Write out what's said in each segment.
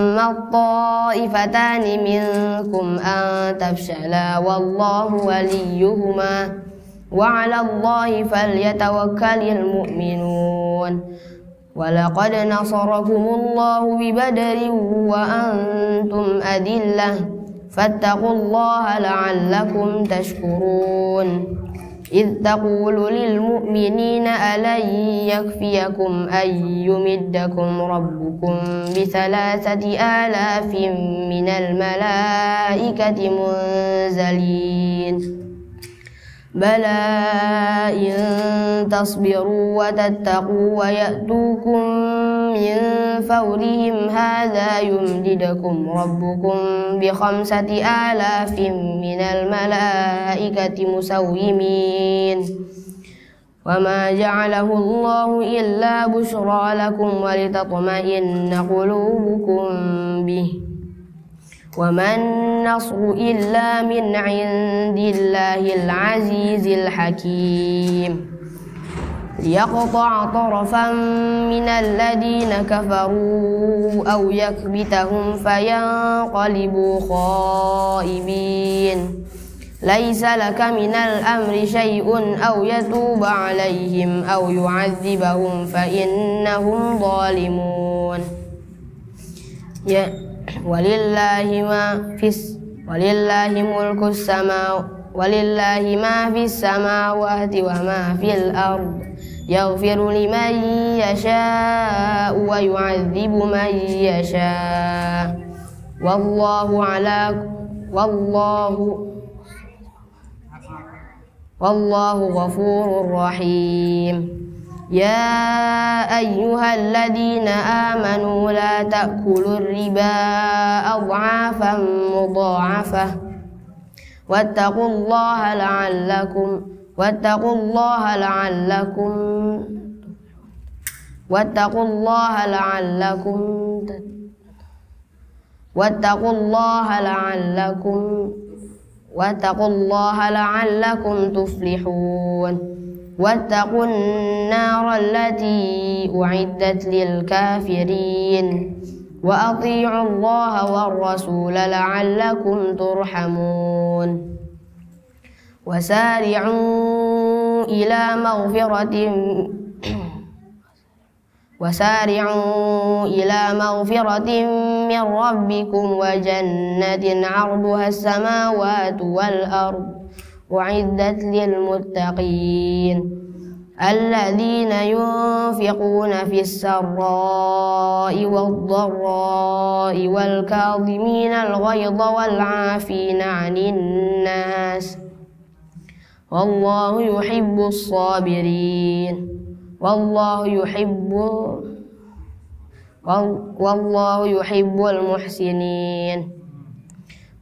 أما الطائفتان منكم أن تفشلا والله وليهما وعلى الله فليتوكل المؤمنون ولقد نصركم الله ببدر وأنتم أذلة فاتقوا الله لعلكم تشكرون إذ تقول للمؤمنين ألن يكفيكم أن يمدكم ربكم ب3,000 من الملائكة منزلين بلى إن تصبروا وتتقوا ويأتوكم من فورهم هذا يمددكم ربكم ب5,000 من الملائكة مسومين وما جعله الله إلا بشرى لكم ولتطمئن قلوبكم به وما النصر إلا من عند الله العزيز الحكيم ليقطع طرفا من الذين كفروا أو يكبتهم فينقلبوا خائبين ليس لك من الأمر شيء أو يتوب عليهم أو يعذبهم فإنهم ظالمون ولله ما في السماوات وما في الأرض يغفر لمن يشاء ويعذب من يشاء والله غفور رحيم يا أيها الذين آمنوا لا تأكلوا الربا أضعافا مضاعفة واتقوا الله لعلكم تفلحون واتقوا النار التي أعدت للكافرين وأطيعوا الله والرسول لعلكم ترحمون وسارعوا إلى مغفرة من ربكم وجنة عرضها السماوات والأرض أعدت للمتقين الذين ينفقون في السراء والضراء والكاظمين الغيظ والعافين عن الناس والله يحب الصابرين والله يحب المحسنين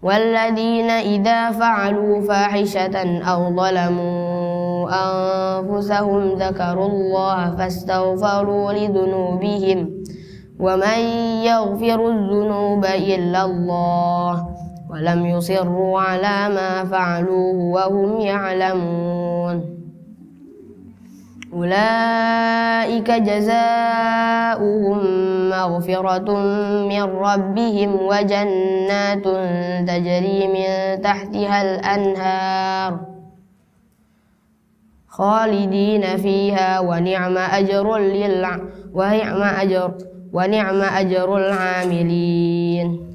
والذين إذا فعلوا فاحشة أو ظلموا أنفسهم ذكروا الله فاستغفروا لذنوبهم ومن يغفر الذنوب إلا الله ولم يصروا على ما فعلوه وهم يعلمون أولئك جزاؤهم مغفرة من ربهم وجنات تجري من تحتها الأنهار خالدين فيها ونعم أجر العاملين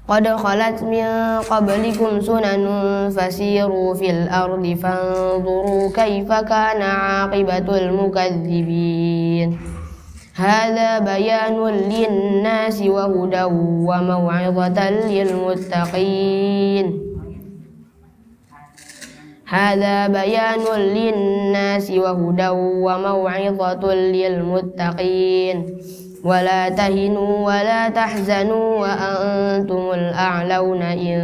قد خلت من قبلكم سنن فسيروا في الأرض فانظروا كيف كان عاقبة المكذبين هذا بيان للناس وهدى وموعظة للمتقين ولا تهنوا ولا تحزنوا وأنتم الأعلون إن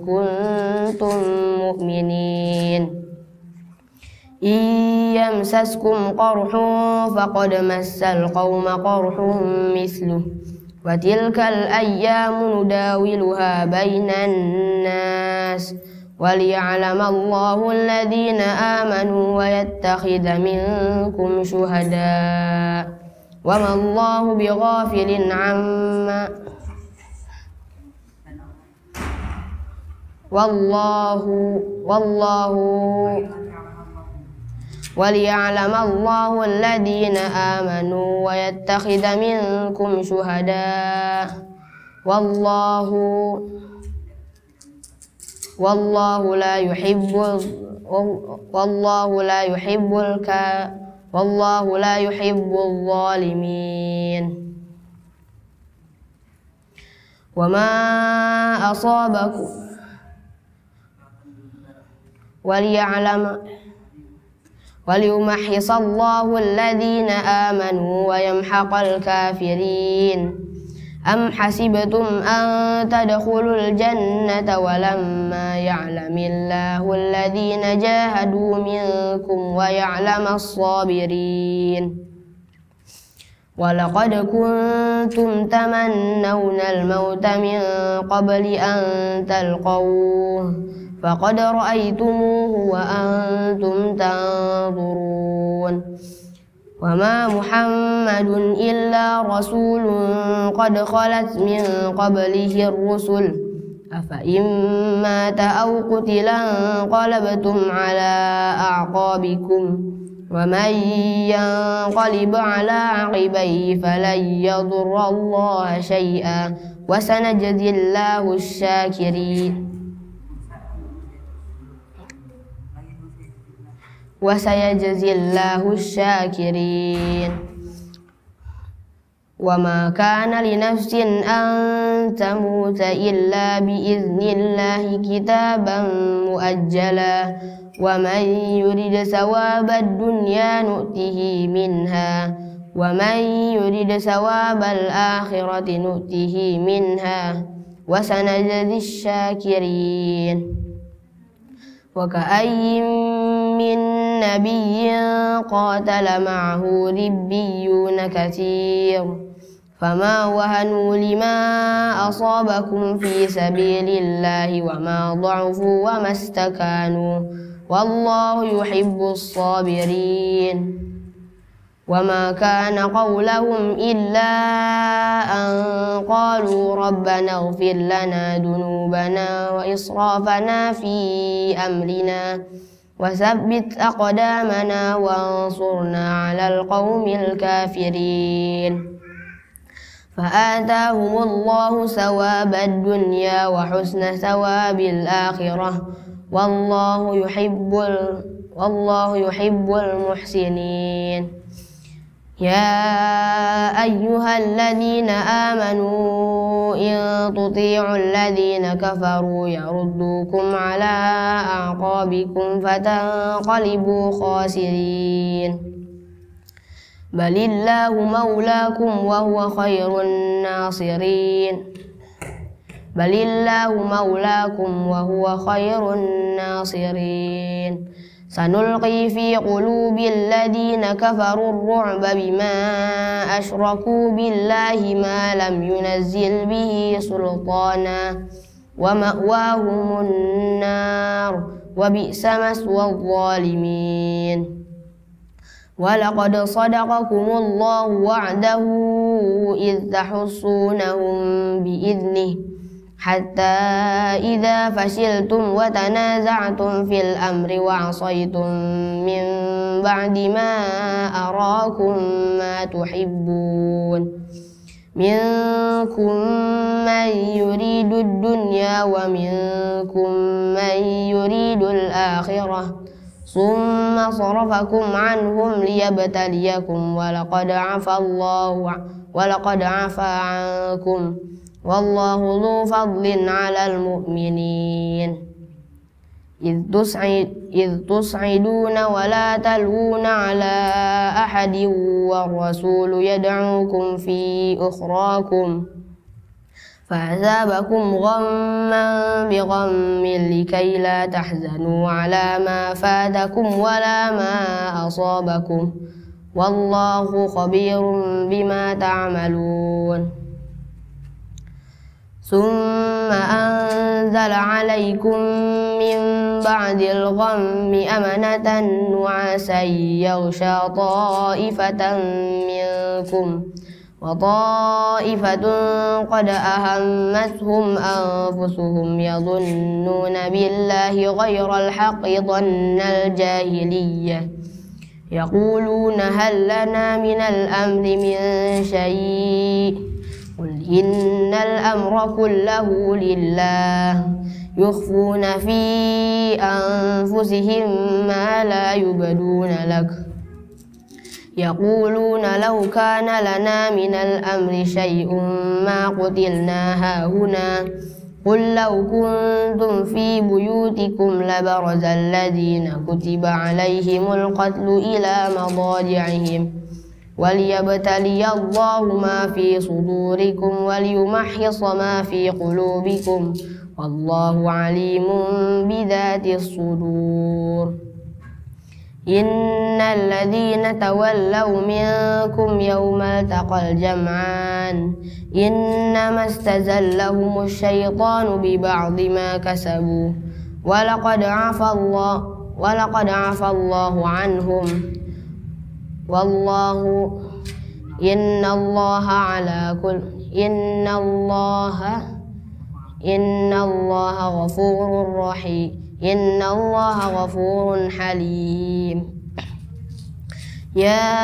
كنتم مؤمنين إن يمسسكم قرح فقد مس القوم قرح مثله وتلك الأيام نداولها بين الناس وليعلم الله الذين آمنوا ويتخذ منكم شهداء وما الله بغافل عما وليعلم الله الذين آمنوا ويتخذ منكم شهداء والله لا يحب الظالمين. وما أصابكم وليمحص الله الذين آمنوا ويمحق الكافرين. أم حسبتم أن تدخلوا الجنة ولما يعلم الله الذين جاهدوا منكم ويعلم الصابرين. ولقد كنتم تمنون الموت من قبل أن تلقوه فقد رأيتموه وأنتم تنظرون. وما محمد إلا رسول قد خلت من قبله الرسل أفإن مات أو قتل انقلبتم على أعقابكم ومن ينقلب على عقبيه فلن يضر الله شيئا وسيجزي الله الشاكرين. وما كان لنفس أن تموت إلا بإذن الله كتابا مؤجلا ومن يرد ثواب الدنيا نؤته منها ومن يرد ثواب الآخرة نؤته منها وسنجزي الشاكرين. وكأي من نبي قاتل معه ربيون كثير فما وهنوا لما أصابكم في سبيل الله وما ضعفوا وما استكانوا والله يحب الصابرين. وما كان قولهم إلا أن قالوا ربنا اغفر لنا ذنوبنا وإسرافنا في أمرنا وثبت أقدامنا وانصرنا على القوم الكافرين. فآتاهم الله ثواب الدنيا وحسن ثواب الآخرة والله يحب المحسنين. يا أيها الذين آمنوا إن تطيعوا الذين كفروا يردوكم على أعقابكم فتنقلبوا خاسرين. بل الله مولاكم وهو خير الناصرين. سنلقي في قلوب الذين كفروا الرعب بما أشركوا بالله ما لم ينزل به سلطانا ومأواهم النار وبئس مثوى الظالمين. ولقد صدقكم الله وعده إذ تحصونهم بإذنه حتى إذا فشلتم وتنازعتم في الأمر وعصيتم من بعد ما أراكم ما تحبون منكم من يريد الدنيا ومنكم من يريد الآخرة ثم صرفكم عنهم ليبتليكم ولقد عفا عنكم والله ذو فضل على المؤمنين. إذ تصعدون ولا تلوون على أحد والرسول يدعوكم في أخراكم فأثابكم غما بغم لكي لا تحزنوا على ما فاتكم ولا ما أصابكم والله خبير بما تعملون. ثم أنزل عليكم من بعد الغم أمنة نعاسا يغشى طائفة منكم وطائفة قد أهمتهم أنفسهم يظنون بالله غير الحق ظن الجاهلية يقولون هل لنا من الأمر من شيء قل إن الأمر كله لله يخفون في أنفسهم ما لا يبدون لك يقولون لو كان لنا من الأمر شيء ما قتلنا هاهنا قل لو كنتم في بيوتكم لبرز الذين كتب عليهم القتل إلى مضاجعهم وليبتلي الله ما في صدوركم وليمحص ما في قلوبكم والله عليم بذات الصدور إن الذين تولوا منكم يوم التقى الجمعان إنما استزلهم الشيطان ببعض ما كسبوا ولقد عفى الله عنهم والله إن الله غفور رحيم إن الله غفور حليم يا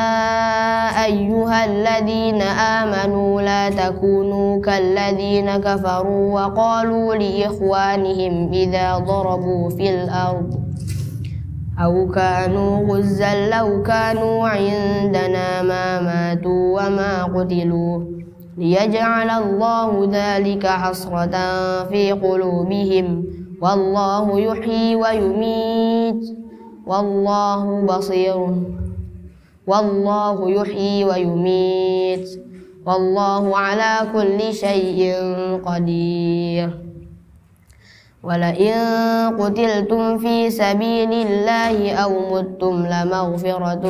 أيها الذين آمنوا لا تكونوا كالذين كفروا وقالوا لإخوانهم إذا ضربوا في الأرض أو كانوا غزا لو كانوا عندنا ما ماتوا وما قتلوا ليجعل الله ذلك حسرة في قلوبهم والله يحيي ويميت والله يحيي ويميت والله على كل شيء قدير ولئن قتلتم في سبيل الله أو متم لمغفرة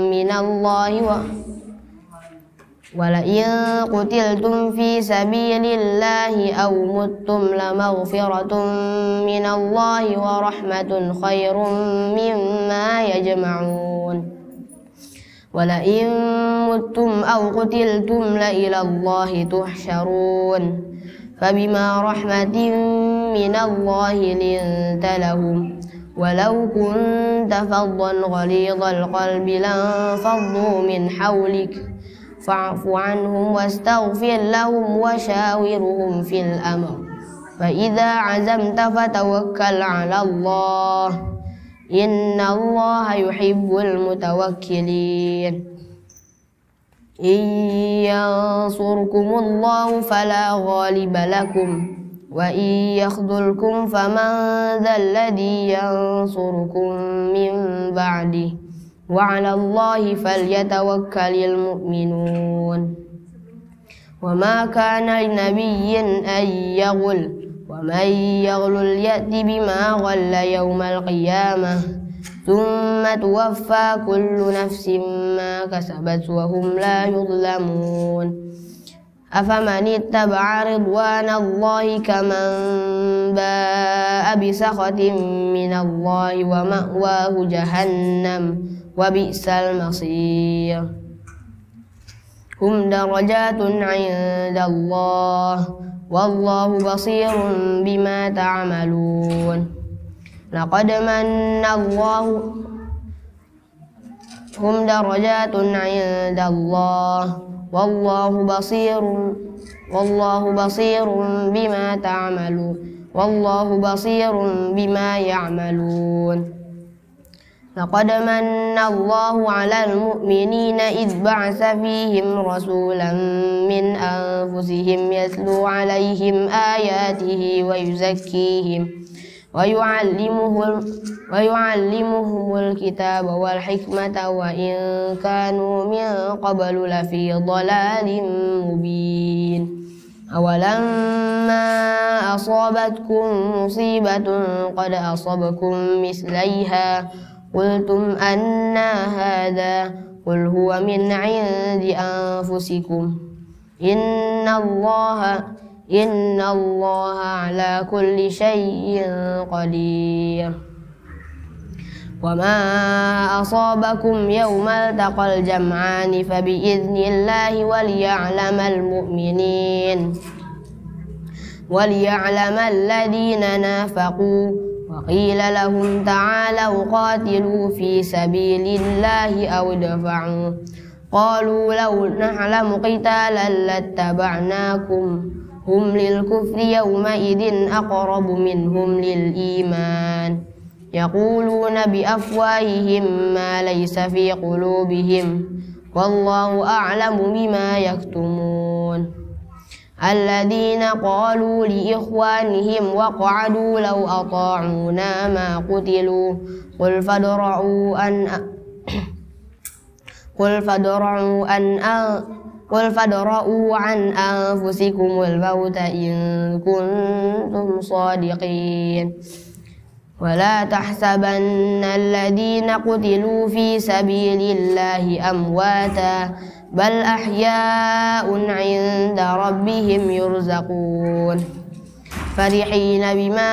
من الله ولئن قتلتم في سبيل الله أو متم لمغفرة من الله ورحمة خير مما يجمعون ولئن متم أو قتلتم لإلى الله تحشرون فبما رحمة من الله لنت لهم ولو كنت فظا غليظ القلب لانفضوا من حولك فاعف عنهم واستغفر لهم وشاورهم في الأمر فإذا عزمت فتوكل على الله إن الله يحب المتوكلين إن ينصركم الله فلا غالب لكم وإن يخذلكم فمن ذا الذي ينصركم من بعده وعلى الله فليتوكل المؤمنون وما كان لنبي أن يغل ومن يغل يأت بما غل يوم القيامة ثم توفى كل نفس ما كسبت وهم لا يظلمون أفمن اتبع رضوان الله كمن باء بسخط من الله ومأواه جهنم وبئس المصير هم درجات عند الله والله بصير بما تعملون لقد من الله هم درجات عند الله والله بصير بما تعملون والله بصير بما يعملون لقد من الله على المؤمنين إذ بعث فيهم رسولا من أنفسهم يتلو عليهم آياته ويزكيهم ويعلمهم الكتاب والحكمة وإن كانوا من قبل لفي ضلال مبين أولما أصابتكم مصيبة قد أصبكم مثليها قلتم أنى هذا قل هو من عند أنفسكم إن الله على كل شيء قدير وما أصابكم يوم التقى الجمعان فبإذن الله وليعلم الذين نافقوا وقيل لهم تعالوا قاتلوا في سبيل الله أو ادفعوا قالوا لو نعلم قتالا لاتبعناكم هم للكفر يومئذ أقرب منهم للإيمان يقولون بأفواههم ما ليس في قلوبهم والله أعلم بما يكتمون الذين قالوا لإخوانهم وقعدوا لو أطاعونا ما قتلوا قل فادرءوا عن أنفسكم الموت إن كنتم صادقين ولا تحسبن الذين قتلوا في سبيل الله أمواتا بل أحياء عند ربهم يرزقون فرحين بما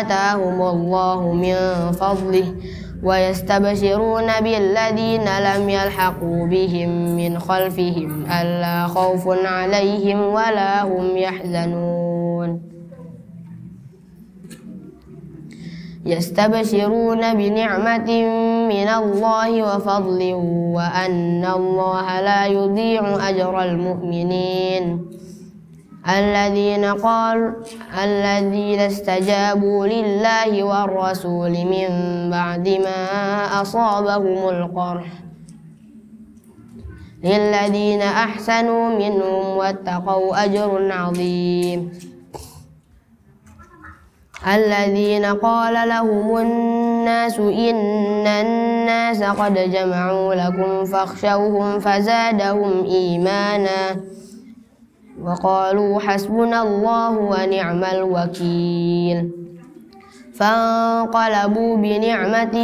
آتاهم الله من فضله ويستبشرون بالذين لم يلحقوا بهم من خلفهم ألا خوف عليهم ولا هم يحزنون يستبشرون بنعمة من الله وفضل وأن الله لا يضيع أجر المؤمنين الذين استجابوا لله والرسول من بعد ما أصابهم القرح للذين أحسنوا منهم واتقوا أجر عظيم الذين قال لهم الناس إن الناس قد جمعوا لكم فاخشوهم فزادهم إيمانا وقالوا حسبنا الله ونعم الوكيل فانقلبوا بنعمة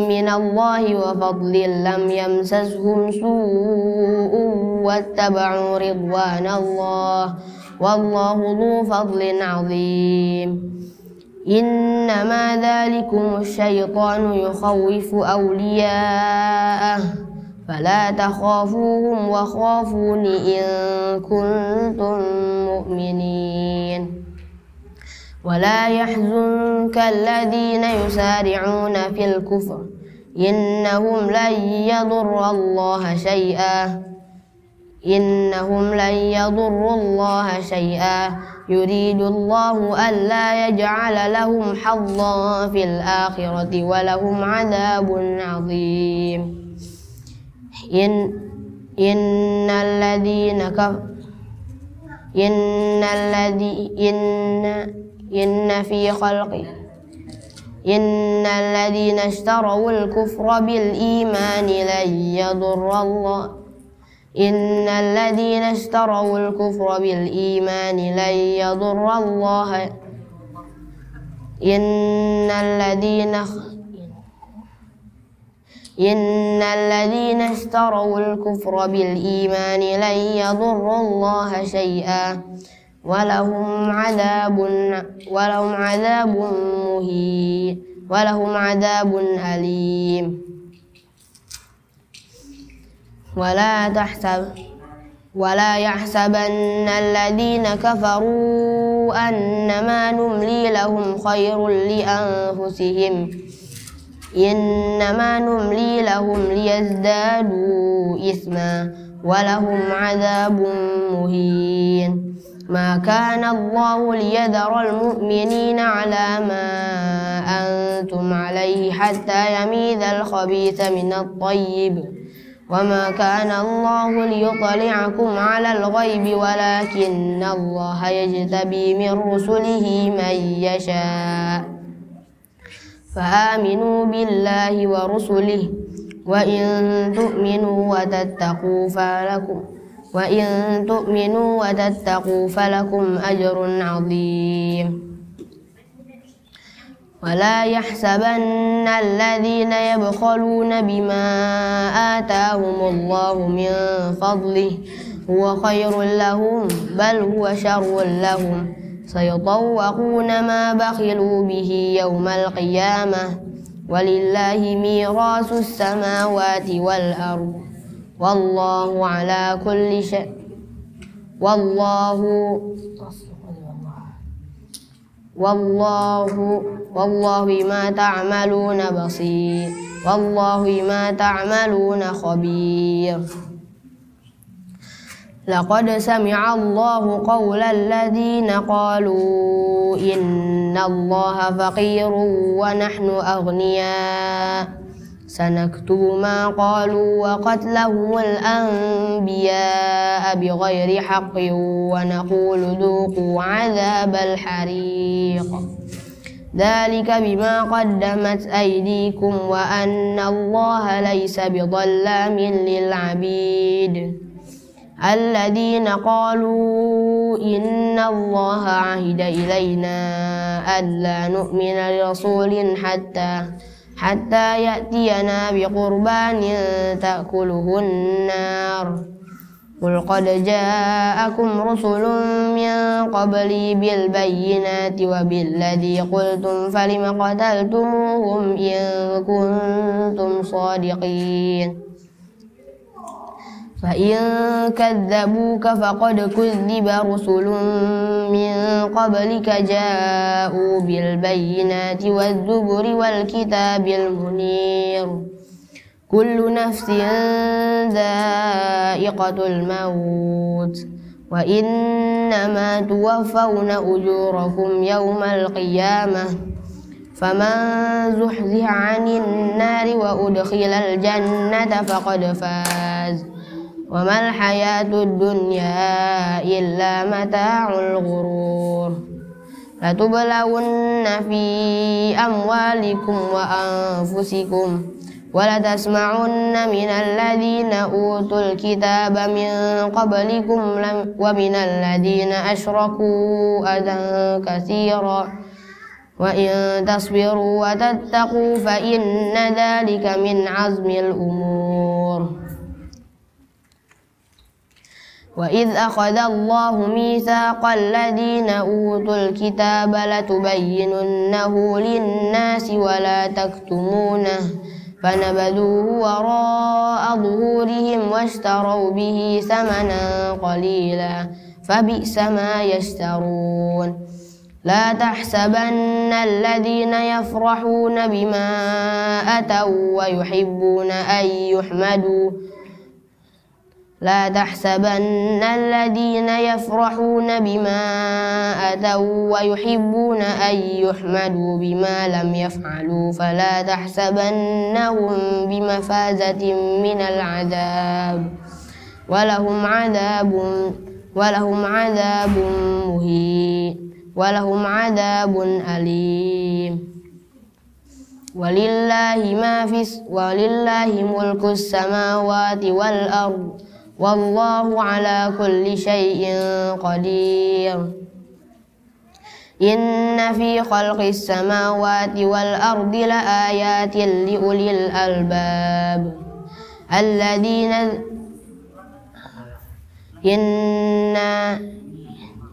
من الله وفضل لم يمسسهم سوء واتبعوا رضوان الله والله ذو فضل عظيم إنما ذلكم الشيطان يخوف أولياءه فلا تخافوهم وخافون إن كنتم مؤمنين ولا يحزنك الذين يسارعون في الكفر إنهم لن يضروا الله شيئا يريد الله ألا يجعل لهم حظا في الآخرة ولهم عذاب عظيم إن الذين اشتروا الكفر بالإيمان لن يضر الله إن الذين اشتروا الكفر بالإيمان لن يضر الله إن الذين اشتروا الكفر بالإيمان لن يضروا الله شيئا ولهم عذاب أليم ولا يحسبن الذين كفروا أنما نملي لهم خير لأنفسهم إنما نملي لهم ليزدادوا إثما ولهم عذاب مهين ما كان الله ليذر المؤمنين على ما أنتم عليه حتى يميز الخبيث من الطيب وما كان الله ليطلعكم على الغيب ولكن الله يجتبي من رسله من يشاء فآمنوا بالله ورسله وإن تؤمنوا وتتقوا فلكم أجر عظيم ولا يحسبن الذين يبخلون بما آتاهم الله من فضله هو خير لهم بل هو شر لهم سيطوقون ما بخلوا به يوم القيامة ولله ميراث السماوات والأرض والله على كل شيء والله بما تعملون بصير والله بما تعملون خبير. لقد سمع الله قول الذين قالوا إن الله فقير ونحن أغنياء سنكتب ما قالوا وقتلهم الأنبياء بغير حق ونقول ذوقوا عذاب الحريق ذلك بما قدمت أيديكم وأن الله ليس بظلام للعبيد. الذين قالوا إن الله عهد إلينا ألا نؤمن لرسول حتى يأتينا بقربان تأكله النار قل قد جاءكم رسل من قبلي بالبينات وبالذي قلتم فلم قتلتموهم إن كنتم صادقين فإن كذبوك فقد كذب رسل من قبلك جاءوا بالبينات والزبر والكتاب المنير كل نفس ذائقة الموت وإنما توفون أجوركم يوم القيامة فمن زحزح عن النار وأدخل الجنة فقد فاز وما الحياة الدنيا إلا متاع الغرور. لتبلون في أموالكم وأنفسكم ولتسمعن من الذين أوتوا الكتاب من قبلكم ومن الذين أشركوا أذى كثيرا وإن تصبروا وتتقوا فإن ذلك من عزم الأمور. وإذ أخذ الله ميثاق الذين أوتوا الكتاب لتبيننه للناس ولا تكتمونه فنبذوه وراء ظهورهم واشتروا به ثمنا قليلا فبئس ما يشترون. لا تحسبن الذين يفرحون بما أتوا ويحبون أن يحمدوا لا تحسبن الذين يفرحون بما أتوا ويحبون أن يحمدوا بما لم يفعلوا فلا تحسبنهم بمفازة من العذاب ولهم عذاب مهين ولهم عذاب أليم. ولله ملك السماوات والأرض والله على كل شيء قدير. إن في خلق السماوات والأرض لآيات لأولي الألباب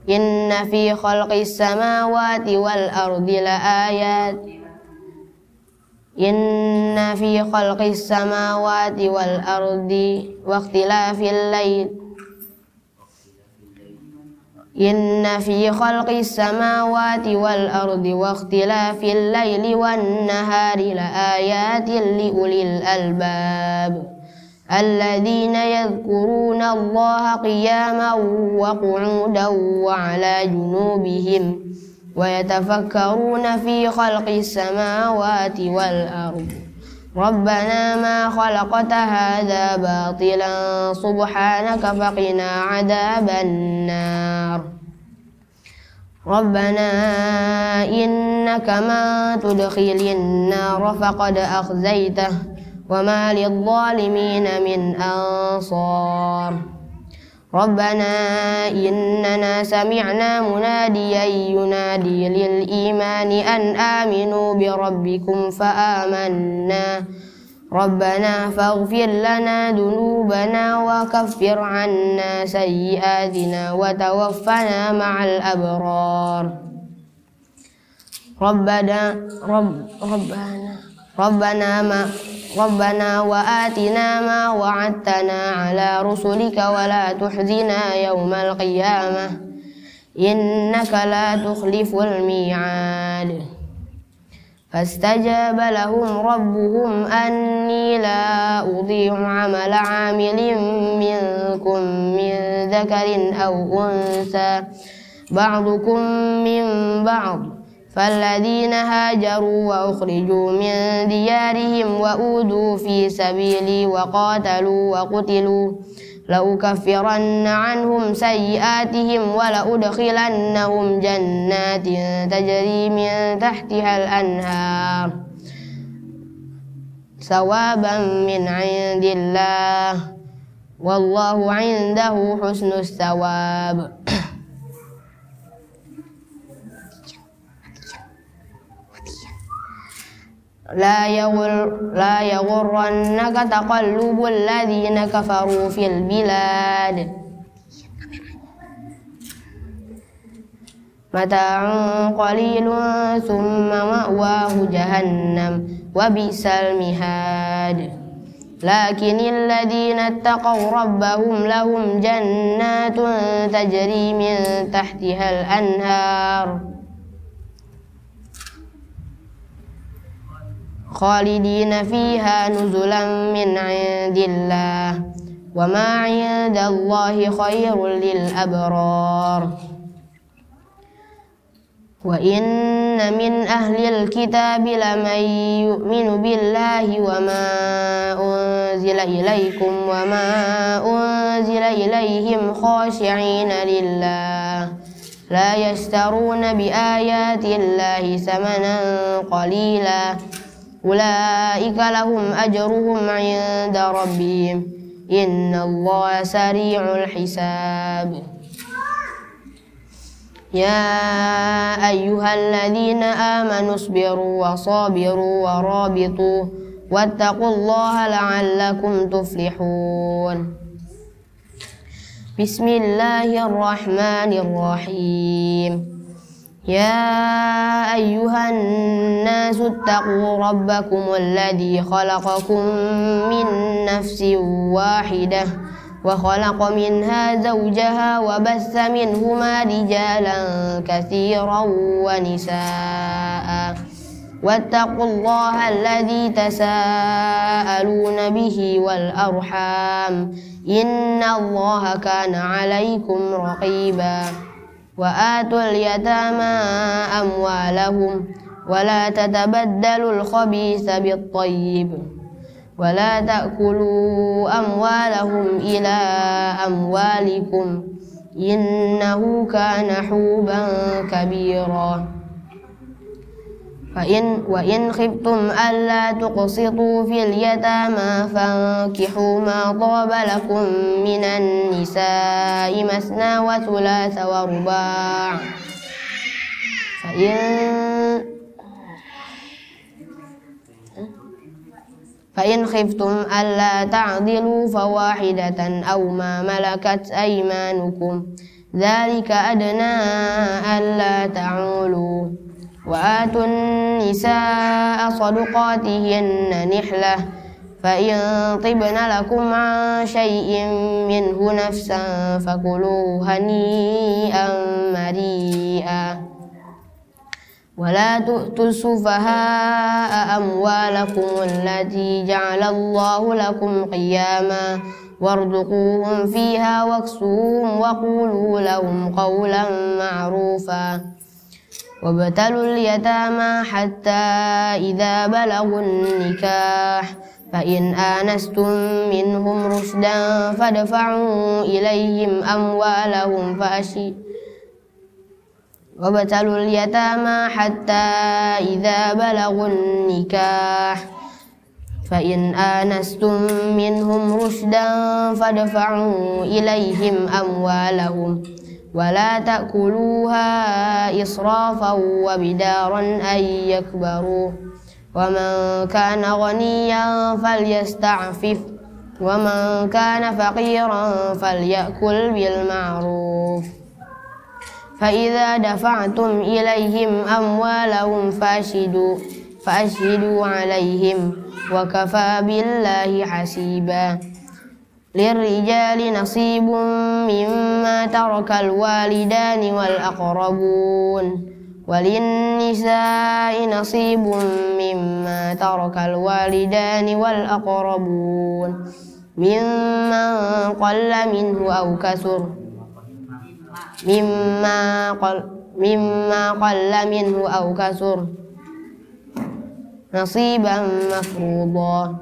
إن في خلق السماوات والأرض لآيات إن في خلق السماوات والأرض واختلاف الليل والنهار لآيات لأولي الألباب الذين يذكرون الله قياما وقعودا وعلى جنوبهم ويتفكرون في خلق السماوات والأرض ربنا ما خلقت هذا باطلا سبحانك فقنا عذاب النار. ربنا إنك من تدخل النار فقد أخزيته وما للظالمين من أنصار. ربنا إننا سمعنا مناديا ينادي للإيمان أن آمنوا بربكم فآمنا ربنا فاغفر لنا ذنوبنا وكفر عنا سيئاتنا وتوفنا مع الأبرار ربنا وآتنا ما وعدتنا على رسلك ولا تحزنا يوم القيامة إنك لا تخلف الميعاد فاستجاب لهم ربهم أني لا أضيع عمل عامل منكم من ذكر أو أنثى بعضكم من بعض فالذين هاجروا وأخرجوا من ديارهم وأوذوا في سبيلي وقاتلوا وقتلوا لأكفرن عنهم سيئاتهم ولأدخلنهم جنات تجري من تحتها الأنهار ثوابا من عند الله والله عنده حسن الثواب. لا يغرنك تقلب الذين كفروا في البلاد متاع قليل ثم مأواه جهنم وبئس المهاد لكن الذين اتقوا ربهم لهم جنات تجري من تحتها الأنهار خالدين فيها نزلا من عند الله وما عند الله خير للأبرار. وإن من أهل الكتاب لمن يؤمن بالله وما أنزل إليكم وما أنزل إليهم خاشعين لله لا يشترون بآيات الله ثمنا قليلا أولئك لهم أجرهم عند ربهم إن الله سريع الحساب. يا أيها الذين آمنوا اصبروا وصابروا ورابطوا واتقوا الله لعلكم تفلحون. بسم الله الرحمن الرحيم. يا أيها الناس اتقوا ربكم الذي خلقكم من نفس واحدة وخلق منها زوجها وبث منهما رجالا كثيرا ونساء واتقوا الله الذي تساءلون به والأرحام إن الله كان عليكم رقيبا. وآتوا اليتامى أموالهم ولا تتبدلوا الخبيث بالطيب ولا تأكلوا أموالهم إلى أموالكم إنه كان حوبا كبيرا. وإن خفتم ألا تقسطوا في اليتامى فانكحوا ما طاب لكم من النساء مثنى وثلاث ورباع فإن خفتم ألا تعدلوا فواحدة أو ما ملكت أيمانكم ذلك أدنى ألا تعولوا. وآتوا النساء صدقاتهن نحلة فإن طبن لكم عن شيء منه نفسا فكلوه هنيئا مريئا. ولا تؤتوا السفهاء أموالكم التي جعل الله لكم قياما وارزقوهم فيها واكسوهم وقولوا لهم قولا معروفا. وابتلوا اليتامى حتى إذا بلغوا النكاح فإن آنستم منهم رشدا فادفعوا إليهم أموالهم وابتلوا اليتامى حتى إذا بلغوا النكاح فإن آنستم منهم رشدا فادفعوا إليهم أموالهم ولا تأكلوها إسرافا وبدارا أن يكبروا ومن كان غنيا فليستعفف ومن كان فقيرا فليأكل بالمعروف فإذا دفعتم إليهم أموالهم فأشهدوا عليهم وكفى بالله حسيبا للرجال نصيب مما ترك الوالدان والأقربون وللنساء نصيب مما ترك الوالدان والأقربون مما قل منه أو كثر نصيبا مفروضا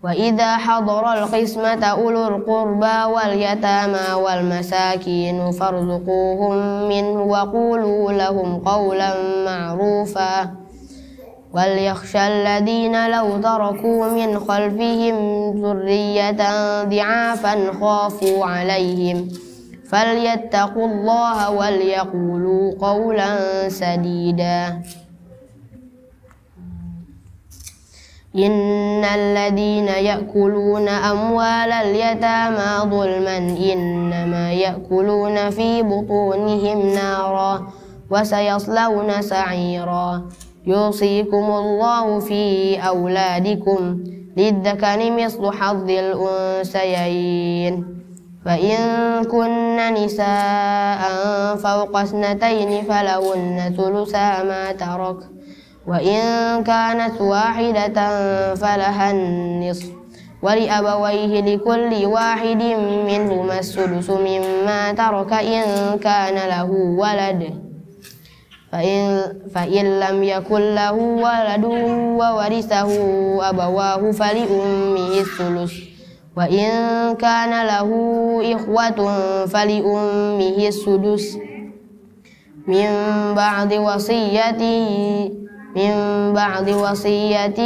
وإذا حضر القسمة أولو القربى واليتامى والمساكين فارزقوهم منه وقولوا لهم قولا معروفا وليخشى الذين لو تركوا من خلفهم ذرية ضعافا خافوا عليهم فليتقوا الله وليقولوا قولا سديدا إن الذين يأكلون أموال اليتامى ظلما إنما يأكلون في بطونهم نارا وسيصلون سعيرا يوصيكم الله في أولادكم للذكر مثل حظ الأنثيين فإن كن نساء فوق 2 فلهن ثلثا ما ترك وإن كانت واحدة فلها النصف ولأبويه لكل واحد منهما السدس مما ترك إن كان له ولد فإن لم يكن له ولد وورثه أبواه فلأمه الثلث وإن كان له إخوة فلأمه السدس من بعد وصية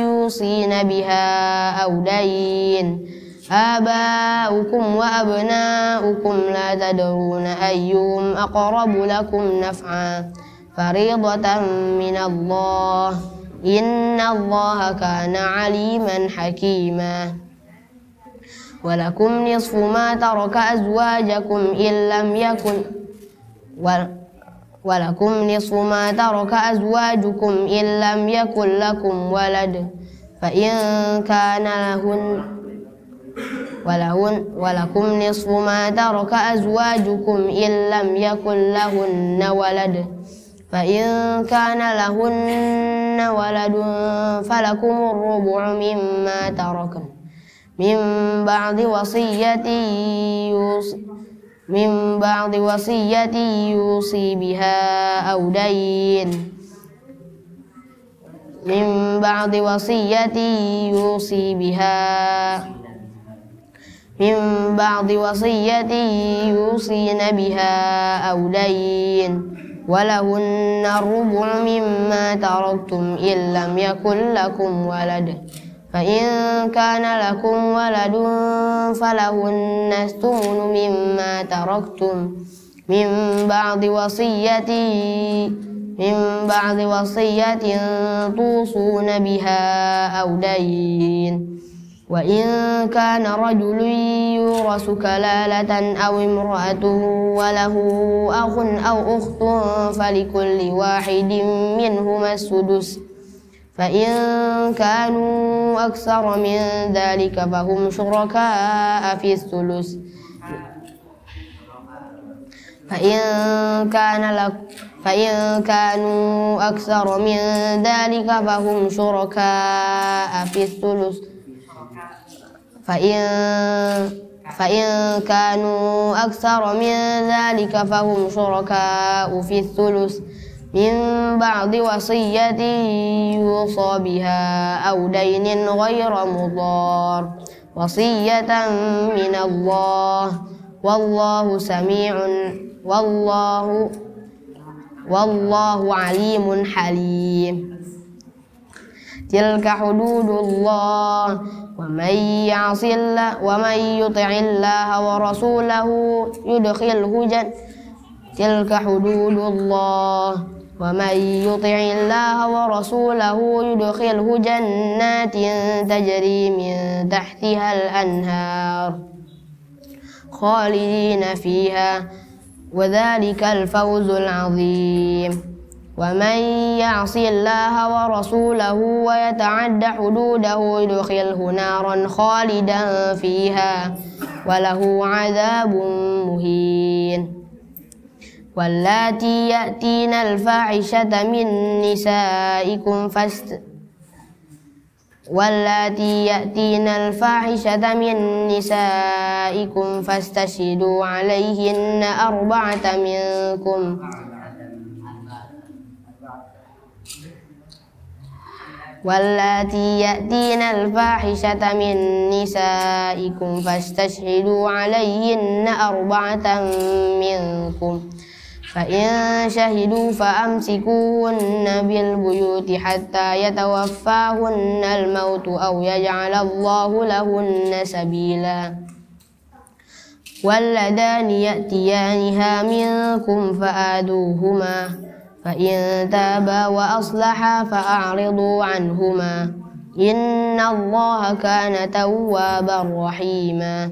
يوصين بها أو دين آباؤكم وأبناؤكم لا تدرون أيهم أقرب لكم نفعا فريضة من الله إن الله كان عليما حكيما ولكم نصف ما ترك أزواجكم إن لم يكن ولكم نصف ما ترك أزواجكم إن لم يكن لكم ولد فإن كان ولكم نصف ما ترك أزواجكم إن لم يكن لهن ولد فإن كان لهن ولد فلكم الربع مما تركن من بعد وصية يوصي بها أو دين من بعد وصية يوصين بها أو دين ولهن الربع مما تركتم إن لم يكن لكم ولد فإن كان لكم ولد فلهن الثمن مما تركتم من بعد وصية توصون بها أو دين وإن كان رجل يورث كلالة أو امرأة وله أخ أو أخت فلكل واحد منهما السدس فإن كانوا أكثر من ذلك فهم شركاء في الثلث فإن كانوا أكثر من ذلك فهم شركاء في الثلث فإن كانوا أكثر من ذلك فهم شركاء في الثلث من بعد وصية يوصى بها أو دين غير مضار وصية من الله والله سميع والله عليم حليم تلك حدود الله ومن يطع الله ورسوله يدخله تلك حدود الله ومن يطع الله ورسوله يدخله جنات تجري من تحتها الأنهار خالدين فيها وذلك الفوز العظيم ومن يعص الله ورسوله ويتعد حدوده يدخله نارا خالدا فيها وله عذاب مهين واللاتي يأتين الفاحشة من نسائكم فاستشهدوا عليهن أربعة منكم واللاتي يأتين الفاحشة من نسائكم فاستشهدوا عليهن أربعة منكم فإن شهدوا فأمسكوهن بالبيوت حتى يتوفاهن الموت أو يجعل الله لهن سبيلا واللذان يأتيانها منكم فآذوهما فإن تابا وأصلحا فأعرضوا عنهما إن الله كان توابا رحيما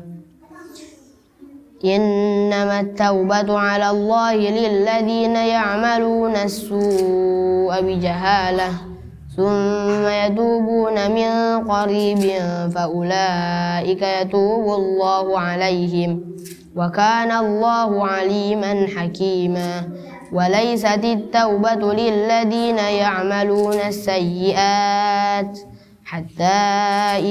إنما التوبة على الله للذين يعملون السوء بجهالة ثم يتوبون من قريب فأولئك يتوب الله عليهم وكان الله عليما حكيما وليست التوبة للذين يعملون السيئات حتى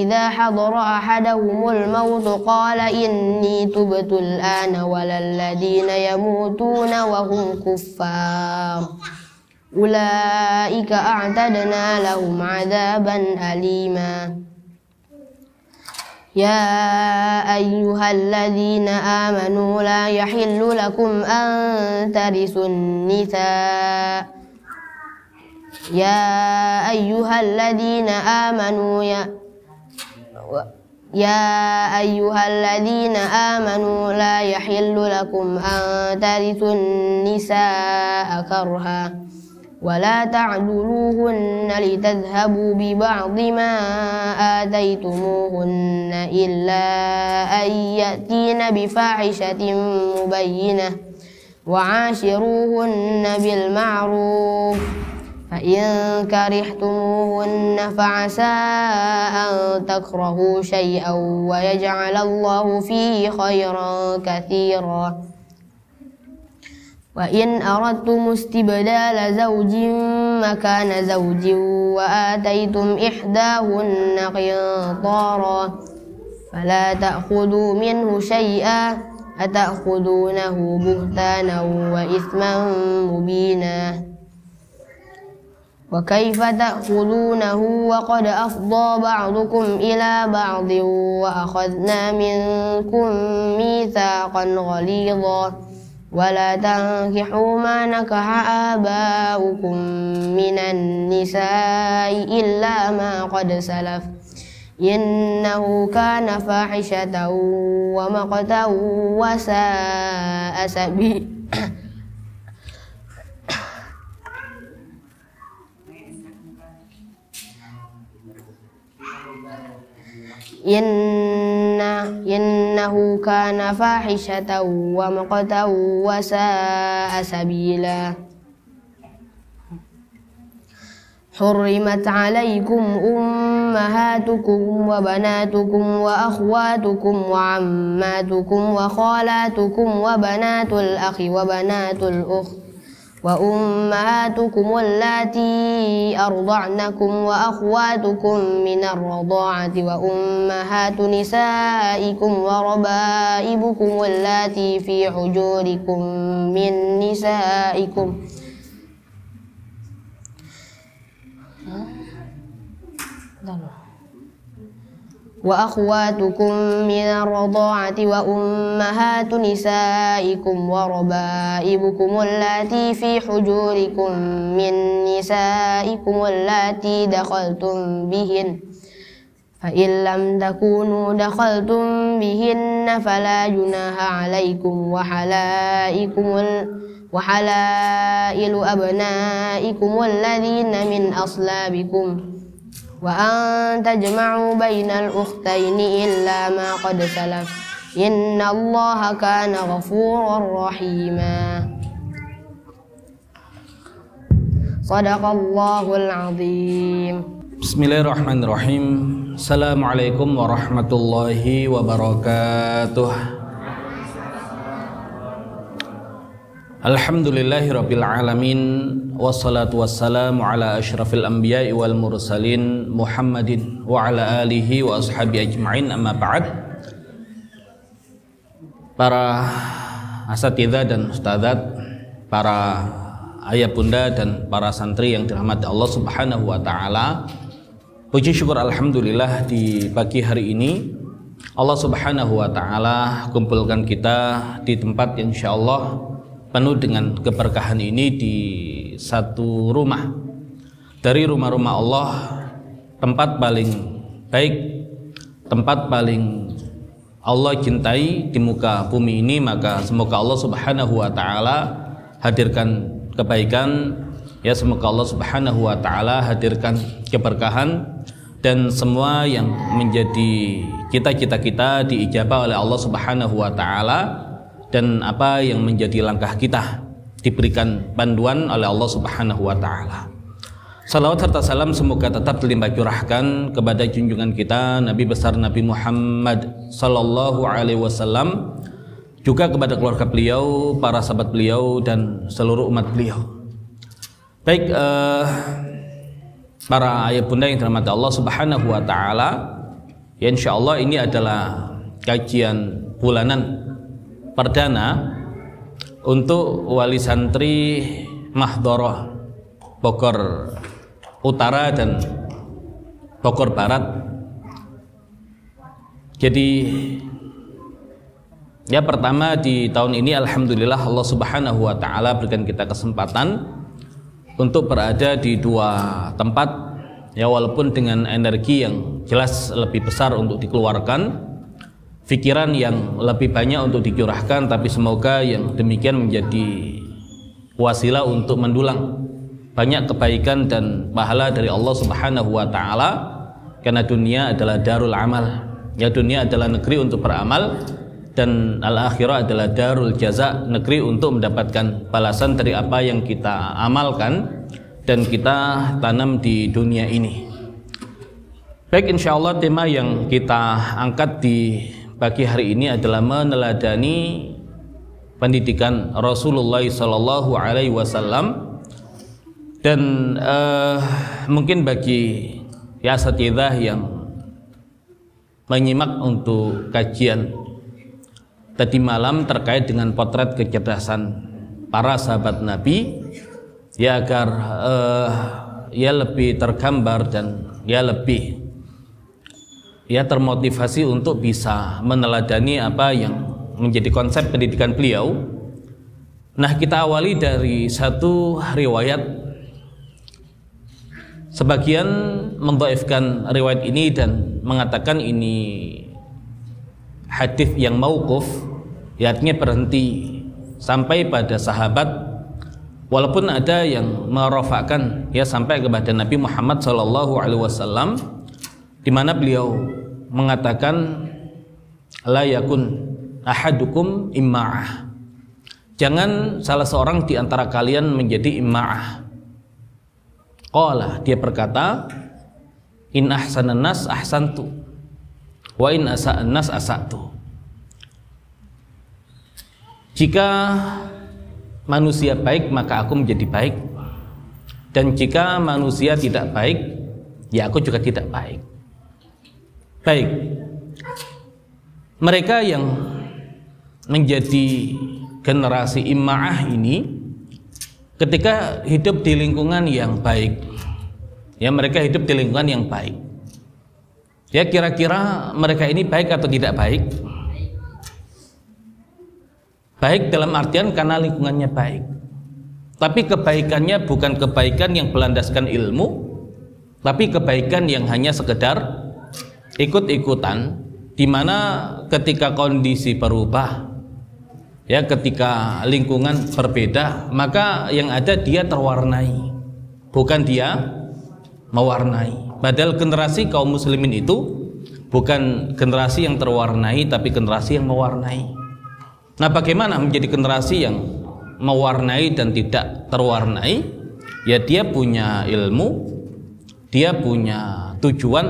إذا حضر أحدهم الموت قال إني تبت الآن ولا الذين يموتون وهم كفار أولئك أعتدنا لهم عذابا أليما يا أيها الذين آمنوا لا يحل لكم أن ترثوا النساء يا أيها الذين آمنوا لا يحل لكم أن ترثوا النساء كرها ولا تعضلوهن لتذهبوا ببعض ما آتيتموهن إلا أن يأتين بفاحشة مبينة وعاشروهن بالمعروف فإن كرهتموهن فعسى أن تكرهوا شيئا ويجعل الله فيه خيرا كثيرا وإن أردتم استبدال زوج مكان زوج وآتيتم إحداهن قنطارا فلا تأخذوا منه شيئا أتأخذونه بهتانا وإثما مبينا وكيف تأخذونه وقد أفضى بعضكم إلى بعض وأخذنا منكم ميثاقا غليظا ولا تنكحوا ما نكح آباؤكم من النساء إلا ما قد سلف إنه كان فاحشة ومقتا وساء سبيلا إنه كان فاحشة ومقتا وساء سبيلا حرمت عليكم أمهاتكم وبناتكم وأخواتكم وعماتكم وخالاتكم وبنات الأخ وبنات الأخت وأمهاتكم اللاتي أرضعنكم وأخواتكم من الرضاعة وأمهات نسائكم وربائبكم اللاتي في حجوركم من نسائكم وأخواتكم من الرضاعة وأمهات نسائكم وربائبكم اللاتي في حجوركم من نسائكم اللاتي دخلتم بهن فإن لم تكونوا دخلتم بهن فلا جناح عليكم وحلائل أبنائكم الذين من أصلابكم وأن تجمعوا بين الأختين إلا ما قد سلف إن الله كان غفورا رحيما صدق الله العظيم. Bismillahirrahmanirrahim. Assalamualaikum warahmatullahi wabarakatuh. Alhamdulillahirabbil alamin wassalatu wassalamu ala asyrafil anbiya'i wal mursalin Muhammadin wa ala alihi wa ashabi ajma'in, amma ba'd. Para asatidzah dan ustadzat, para ayah bunda dan para santri yang dirahmati Allah Subhanahu wa taala, puji syukur alhamdulillah di pagi hari ini Allah Subhanahu wa taala kumpulkan kita di tempat yang insyaallah penuh dengan keberkahan ini, di satu rumah dari rumah-rumah Allah, tempat paling baik, tempat paling Allah cintai di muka bumi ini. Maka semoga Allah Subhanahu wa taala hadirkan kebaikan, ya, semoga Allah Subhanahu wa taala hadirkan keberkahan, dan semua yang menjadi cita-cita kita diijabah oleh Allah Subhanahu wa taala, dan apa yang menjadi langkah kita diberikan panduan oleh Allah Subhanahu wa taala. Salawat serta salam semoga tetap terlimpah curahkan kepada junjungan kita Nabi besar Nabi Muhammad sallallahu alaihi wasallam, juga kepada keluarga beliau, para sahabat beliau, dan seluruh umat beliau. Baik, para ayah bunda yang dirahmati Allah Subhanahu wa taala, ya, insyaallah ini adalah kajian bulanan perdana untuk wali santri Mahdharah Bogor Utara dan Bogor Barat. Jadi ya, pertama di tahun ini alhamdulillah Allah Subhanahu wa taala berikan kita kesempatan untuk berada di dua tempat, ya, walaupun dengan energi yang jelas lebih besar untuk dikeluarkan, pikiran yang lebih banyak untuk dicurahkan, tapi semoga yang demikian menjadi wasilah untuk mendulang banyak kebaikan dan pahala dari Allah Subhanahu wa taala, karena dunia adalah darul amal, ya, dunia adalah negeri untuk beramal, dan al-akhirah adalah darul jaza, negeri untuk mendapatkan balasan dari apa yang kita amalkan dan kita tanam di dunia ini. Baik, insyaallah tema yang kita angkat di pagi hari ini adalah meneladani pendidikan Rasulullah sallallahu alaihi wasallam. Dan mungkin bagi ya asatidzah yang menyimak untuk kajian tadi malam terkait dengan potret kecerdasan para sahabat Nabi, ya, agar ya lebih tergambar dan ya lebih ya termotivasi untuk bisa meneladani apa yang menjadi konsep pendidikan beliau. Nah, kita awali dari satu riwayat. Sebagian mendhaifkan riwayat ini dan mengatakan ini hadis yang mauquf, ya, artinya berhenti sampai pada sahabat, walaupun ada yang merofakkan, ya, sampai kepada Nabi Muhammad sallallahu alaihi wasallam, di mana beliau mengatakan la yakun ahadukum imma'ah, jangan salah seorang di antara kalian menjadi imma'ah. Qala, dia berkata, in ahsanan nas ahsantu wa in asa'an nas asa'tu. Jika manusia baik maka aku menjadi baik, dan jika manusia tidak baik ya aku juga tidak baik. Baik, mereka yang menjadi generasi imma'ah ini ketika hidup di lingkungan yang baik, ya, mereka hidup di lingkungan yang baik, ya, kira-kira mereka ini baik atau tidak baik? Baik dalam artian karena lingkungannya baik, tapi kebaikannya bukan kebaikan yang berlandaskan ilmu, tapi kebaikan yang hanya sekedar ikut-ikutan, di mana ketika kondisi berubah, Ya, ketika lingkungan berbeda, maka yang ada dia terwarnai, bukan dia mewarnai. Padahal generasi kaum muslimin itu bukan generasi yang terwarnai, tapi generasi yang mewarnai. Nah, bagaimana menjadi generasi yang mewarnai dan tidak terwarnai? Ya, dia punya ilmu, dia punya tujuan,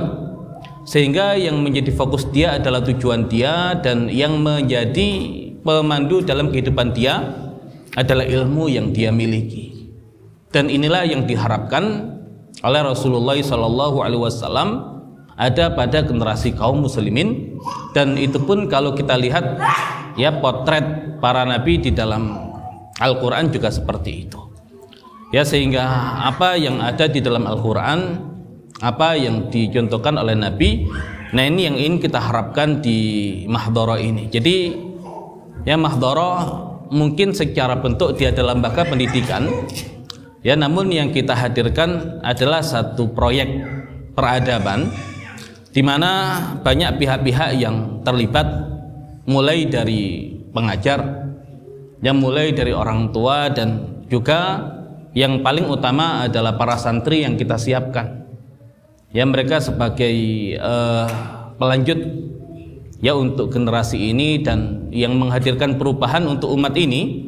sehingga yang menjadi fokus dia adalah tujuan dia, dan yang menjadi pemandu dalam kehidupan dia adalah ilmu yang dia miliki. Dan inilah yang diharapkan oleh Rasulullah SAW ada pada generasi kaum muslimin. Dan itu pun kalau kita lihat ya, potret para nabi di dalam Al-Quran juga seperti itu. Ya, sehingga apa yang ada di dalam Al-Quran, apa yang dicontohkan oleh Nabi, nah ini yang ingin kita harapkan di Mahdharah ini. Jadi ya, Mahdharah mungkin secara bentuk dia adalah lembaga pendidikan, ya, namun yang kita hadirkan adalah satu proyek peradaban di mana banyak pihak-pihak yang terlibat, mulai dari pengajar, yang mulai dari orang tua, dan juga yang paling utama adalah para santri yang kita siapkan. Ya, mereka sebagai pelanjut ya untuk generasi ini dan yang menghadirkan perubahan untuk umat ini.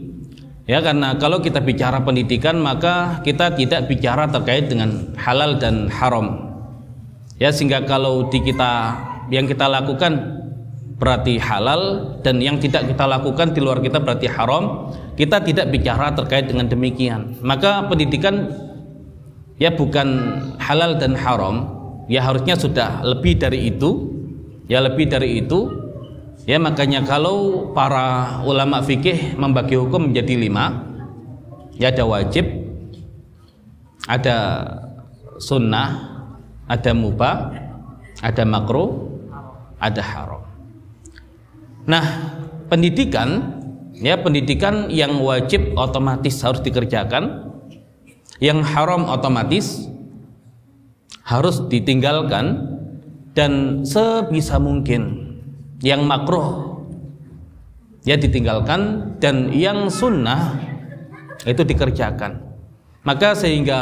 Ya, karena kalau kita bicara pendidikan, maka kita tidak bicara terkait dengan halal dan haram. Ya, sehingga kalau di kita yang kita lakukan berarti halal, dan yang tidak kita lakukan di luar kita berarti haram, kita tidak bicara terkait dengan demikian. Maka pendidikan ya bukan halal dan haram, ya harusnya sudah lebih dari itu. Ya, lebih dari itu. Ya, makanya kalau para ulama fikih membagi hukum menjadi 5, ya, ada wajib, ada sunnah, ada mubah, ada makruh, ada haram. Nah, pendidikan, ya, pendidikan yang wajib otomatis harus dikerjakan, yang haram otomatis harus ditinggalkan, dan sebisa mungkin yang makruh ya ditinggalkan, dan yang sunnah itu dikerjakan. Maka sehingga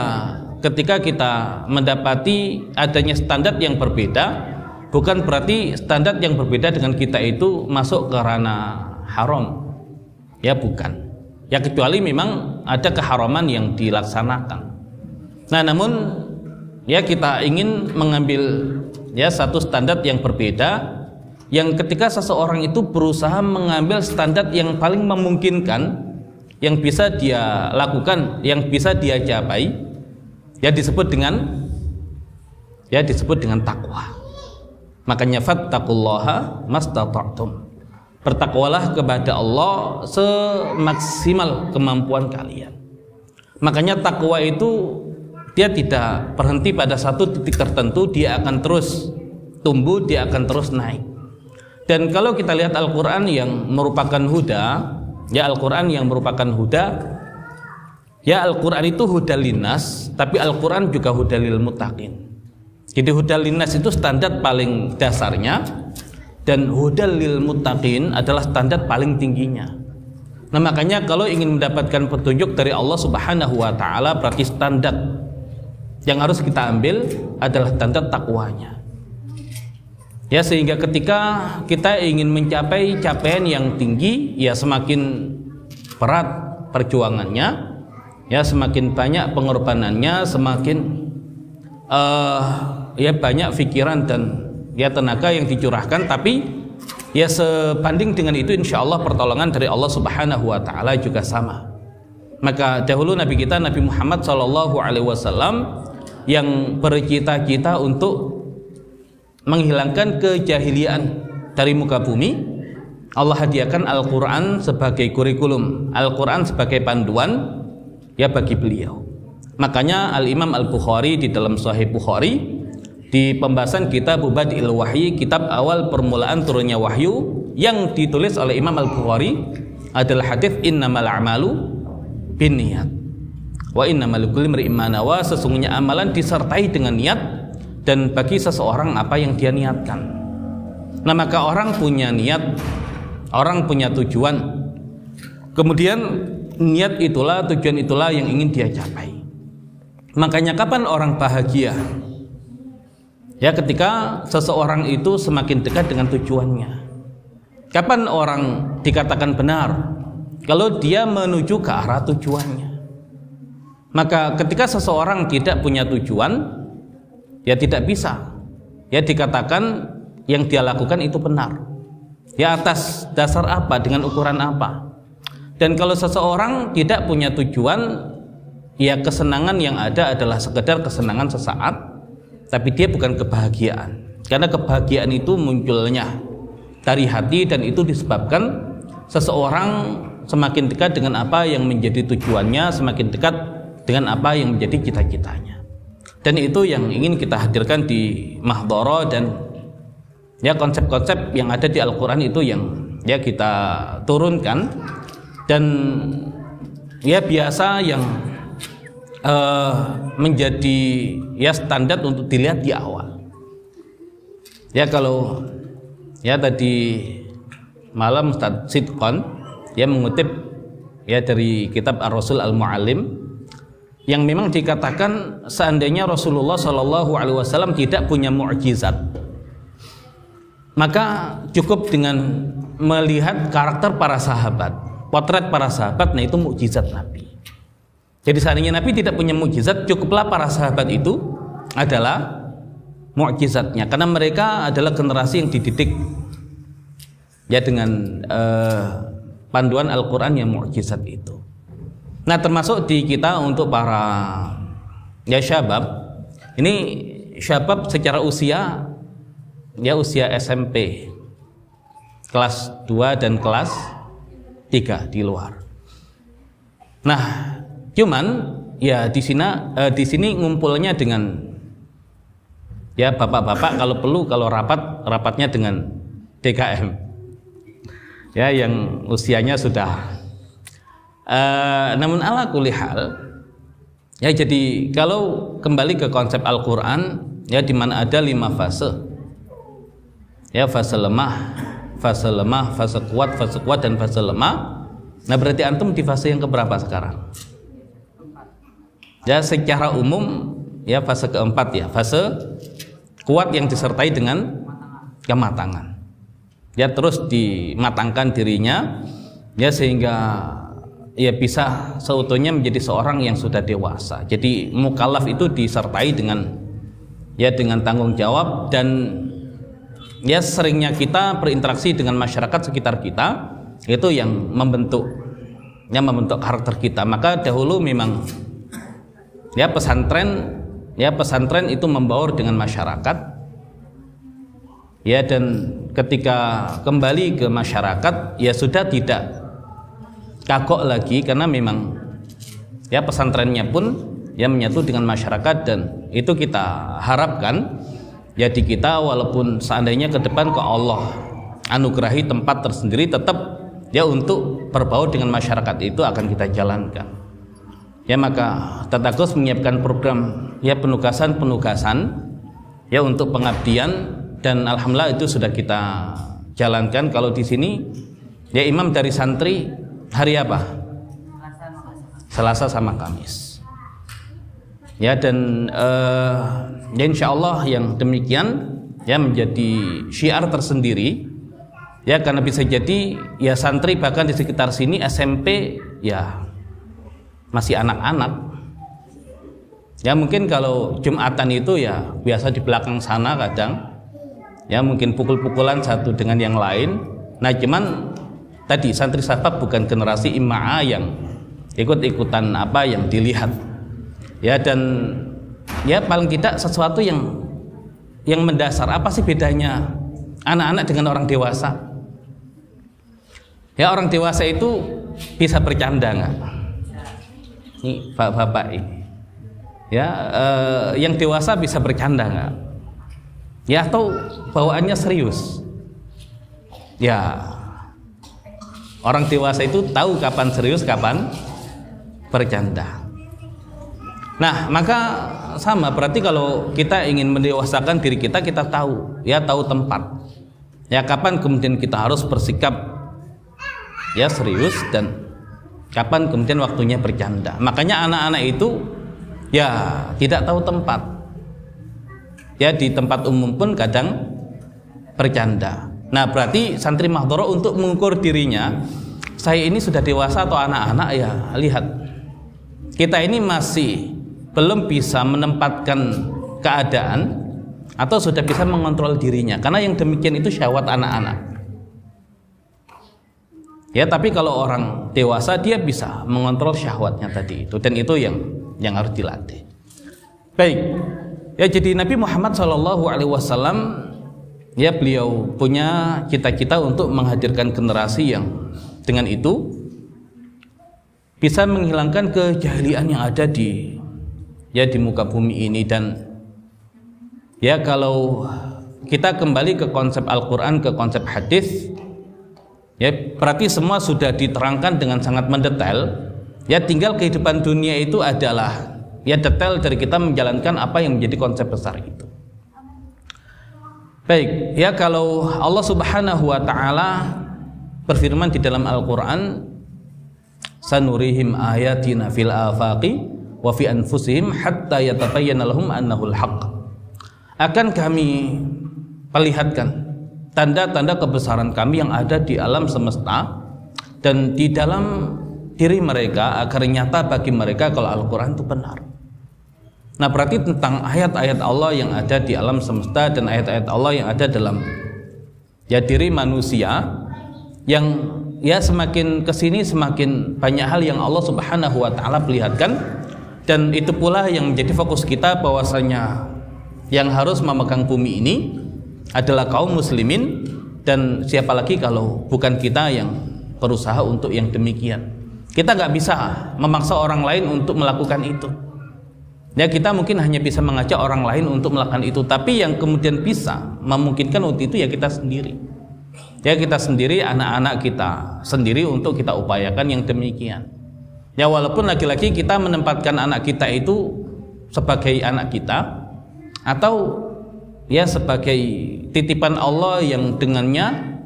ketika kita mendapati adanya standar yang berbeda, bukan berarti standar yang berbeda dengan kita itu masuk ke ranah haram, ya bukan. Ya, kecuali memang ada keharaman yang dilaksanakan. Nah, namun ya kita ingin mengambil ya satu standar yang berbeda, yang ketika seseorang itu berusaha mengambil standar yang paling memungkinkan, yang bisa dia lakukan, yang bisa dia capai, ya disebut dengan takwa. Makanya fattaqullaha mastata'tum, bertakwalah kepada Allah semaksimal kemampuan kalian. Makanya takwa itu dia tidak berhenti pada satu titik tertentu, dia akan terus tumbuh, dia akan terus naik. Dan kalau kita lihat Al-Quran yang merupakan huda, ya Al-Quran yang merupakan huda, ya Al-Quran itu hudal linnas, tapi Al-Quran juga hudal lil muttaqin. Jadi hudal linnas itu standar paling dasarnya, dan hudal lil muttaqin adalah standar paling tingginya. Nah, makanya kalau ingin mendapatkan petunjuk dari Allah Subhanahu wa Ta'ala, berarti standar yang harus kita ambil adalah standar takwanya. Ya, sehingga ketika kita ingin mencapai capaian yang tinggi, ya semakin berat perjuangannya, ya semakin banyak pengorbanannya, semakin ya banyak pikiran dan ya tenaga yang dicurahkan. Tapi ya sebanding dengan itu, insya Allah pertolongan dari Allah Subhanahu wa Ta'ala juga sama. Maka dahulu Nabi kita, Nabi Muhammad SAW, yang bercita-cita untuk menghilangkan kejahilian dari muka bumi, Allah hadiahkan Al-Quran sebagai kurikulum, Al-Quran sebagai panduan ya bagi beliau. Makanya Al-Imam Al-Bukhari di dalam Sahih Bukhari, di pembahasan kitab Badi'il Wahyi, kitab awal permulaan turunnya wahyu, yang ditulis oleh Imam Al-Bukhari adalah hadis innamal a'malu binniyat wa innamal likulli imri'in ma nawa, sesungguhnya amalan disertai dengan niat, dan bagi seseorang apa yang dia niatkan. Nah, maka orang punya niat, orang punya tujuan, Kemudian niat itulah, tujuan itulah yang ingin dia capai. Makanya kapan orang bahagia? Ya, ketika seseorang itu semakin dekat dengan tujuannya. Kapan orang dikatakan benar? Kalau dia menuju ke arah tujuannya. Maka ketika seseorang tidak punya tujuan, ya tidak bisa ya dikatakan yang dia lakukan itu benar. Ya, atas dasar apa, dengan ukuran apa? Dan kalau seseorang tidak punya tujuan, ya kesenangan yang ada adalah sekedar kesenangan sesaat, tapi dia bukan kebahagiaan. Karena kebahagiaan itu munculnya dari hati, dan itu disebabkan seseorang semakin dekat dengan apa yang menjadi tujuannya, semakin dekat dengan apa yang menjadi cita-citanya. Dan itu yang ingin kita hadirkan di Mahdhara, dan ya konsep-konsep yang ada di Al-Quran itu yang ya kita turunkan. Dan ya biasa yang menjadi ya standar untuk dilihat di awal. Ya, kalau ya tadi malam Ustaz Sidqon ya mengutip ya dari kitab Ar-Rasul Al-Mu'allim, yang memang dikatakan seandainya Rasulullah SAW tidak punya mukjizat, maka cukup dengan melihat karakter para sahabat, potret para sahabat, nah itu mukjizat Nabi. Jadi seandainya Nabi tidak punya mukjizat, cukuplah para sahabat itu adalah mukjizatnya, karena mereka adalah generasi yang dididik ya dengan panduan Al-Quran yang mukjizat itu. Nah, termasuk di kita untuk para ya syabab, ini syabab secara usia ya usia SMP kelas 2 dan kelas 3 di luar. Nah, cuman ya di sini ngumpulnya dengan ya bapak-bapak, kalau perlu kalau rapatnya dengan DKM ya yang usianya sudah namun ala kulli hal ya, jadi kalau kembali ke konsep Al-Quran ya, di mana ada 5 fase ya, fase lemah, fase kuat, dan fase lemah. Nah, berarti antum di fase yang keberapa sekarang? Ya, secara umum ya fase keempat ya, fase kuat yang disertai dengan kematangan. Ya, terus dimatangkan dirinya ya sehingga ya bisa seutuhnya menjadi seorang yang sudah dewasa. Jadi mukallaf itu disertai dengan ya dengan tanggung jawab, dan ya seringnya kita berinteraksi dengan masyarakat sekitar kita, itu yang membentuk karakter kita. Maka dahulu memang ya pesantren itu membaur dengan masyarakat ya, dan ketika kembali ke masyarakat ya sudah tidak kagok lagi, karena memang ya pesantrennya pun ya menyatu dengan masyarakat. Dan itu kita harapkan ya di kita, walaupun seandainya ke depan ke Allah anugerahi tempat tersendiri, tetap ya untuk berbaur dengan masyarakat itu akan kita jalankan. Ya, maka Tatagus menyiapkan program ya penugasan ya untuk pengabdian, dan alhamdulillah itu sudah kita jalankan. Kalau di sini ya imam dari santri hari apa? Selasa sama Kamis. Ya, dan ya insya Allah yang demikian ya menjadi syiar tersendiri ya, karena bisa jadi ya santri bahkan di sekitar sini SMP ya masih anak-anak ya, mungkin kalau Jumatan itu ya biasa di belakang sana kadang ya mungkin pukul-pukulan satu dengan yang lain. Nah, cuman tadi santri sahabat bukan generasi ima'ah yang ikut-ikutan apa yang dilihat ya, dan ya paling tidak sesuatu yang mendasar. Apa sih bedanya anak-anak dengan orang dewasa? Ya, orang dewasa itu bisa bercanda nggak? Ini bapak-bapak ini ya, yang dewasa bisa bercanda nggak? Ya, atau bawaannya serius? Ya, orang dewasa itu tahu kapan serius, kapan bercanda. Nah, maka sama berarti kalau kita ingin mendewasakan diri kita, kita tahu ya, tahu tempat ya, kapan kemudian kita harus bersikap ya serius, dan kapan kemudian waktunya bercanda. Makanya anak-anak itu ya tidak tahu tempat. Ya di tempat umum pun kadang bercanda. Nah berarti santri Mahdharo untuk mengukur dirinya, saya ini sudah dewasa atau anak-anak, ya lihat kita ini masih belum bisa menempatkan keadaan atau sudah bisa mengontrol dirinya, karena yang demikian itu syahwat anak-anak. Ya tapi kalau orang dewasa dia bisa mengontrol syahwatnya tadi itu, dan itu yang harus dilatih. Baik, ya jadi Nabi Muhammad SAW ya beliau punya cita-cita untuk menghadirkan generasi yang dengan itu bisa menghilangkan kejahilian yang ada di muka bumi ini. Dan ya kalau kita kembali ke konsep Al-Quran, ke konsep hadis, ya berarti semua sudah diterangkan dengan sangat mendetail. Ya tinggal kehidupan dunia itu adalah ya detail dari kita menjalankan apa yang menjadi konsep besar itu. Baik, ya kalau Allah Subhanahu wa taala berfirman di dalam Al-Qur'an, sanurihim ayatina fil afaqi wa fi anfusihim hatta yatabayyana lahum annahul haqq. Akan kami perlihatkan tanda-tanda kebesaran kami yang ada di alam semesta dan di dalam diri mereka agar nyata bagi mereka kalau Al-Quran itu benar. Nah berarti tentang ayat-ayat Allah yang ada di alam semesta dan ayat-ayat Allah yang ada dalam ya diri manusia, yang ya semakin kesini semakin banyak hal yang Allah Subhanahu wa ta'ala perlihatkan. Dan itu pula yang menjadi fokus kita, bahwasanya yang harus memegang bumi ini adalah kaum muslimin, dan siapa lagi kalau bukan kita yang berusaha untuk yang demikian. Kita nggak bisa memaksa orang lain untuk melakukan itu. Ya kita mungkin hanya bisa mengajak orang lain untuk melakukan itu, tapi yang kemudian bisa memungkinkan untuk itu ya kita sendiri. Ya kita sendiri, anak-anak kita sendiri untuk kita upayakan yang demikian. Ya walaupun lagi-lagi kita menempatkan anak kita itu sebagai anak kita, atau ya sebagai titipan Allah yang dengannya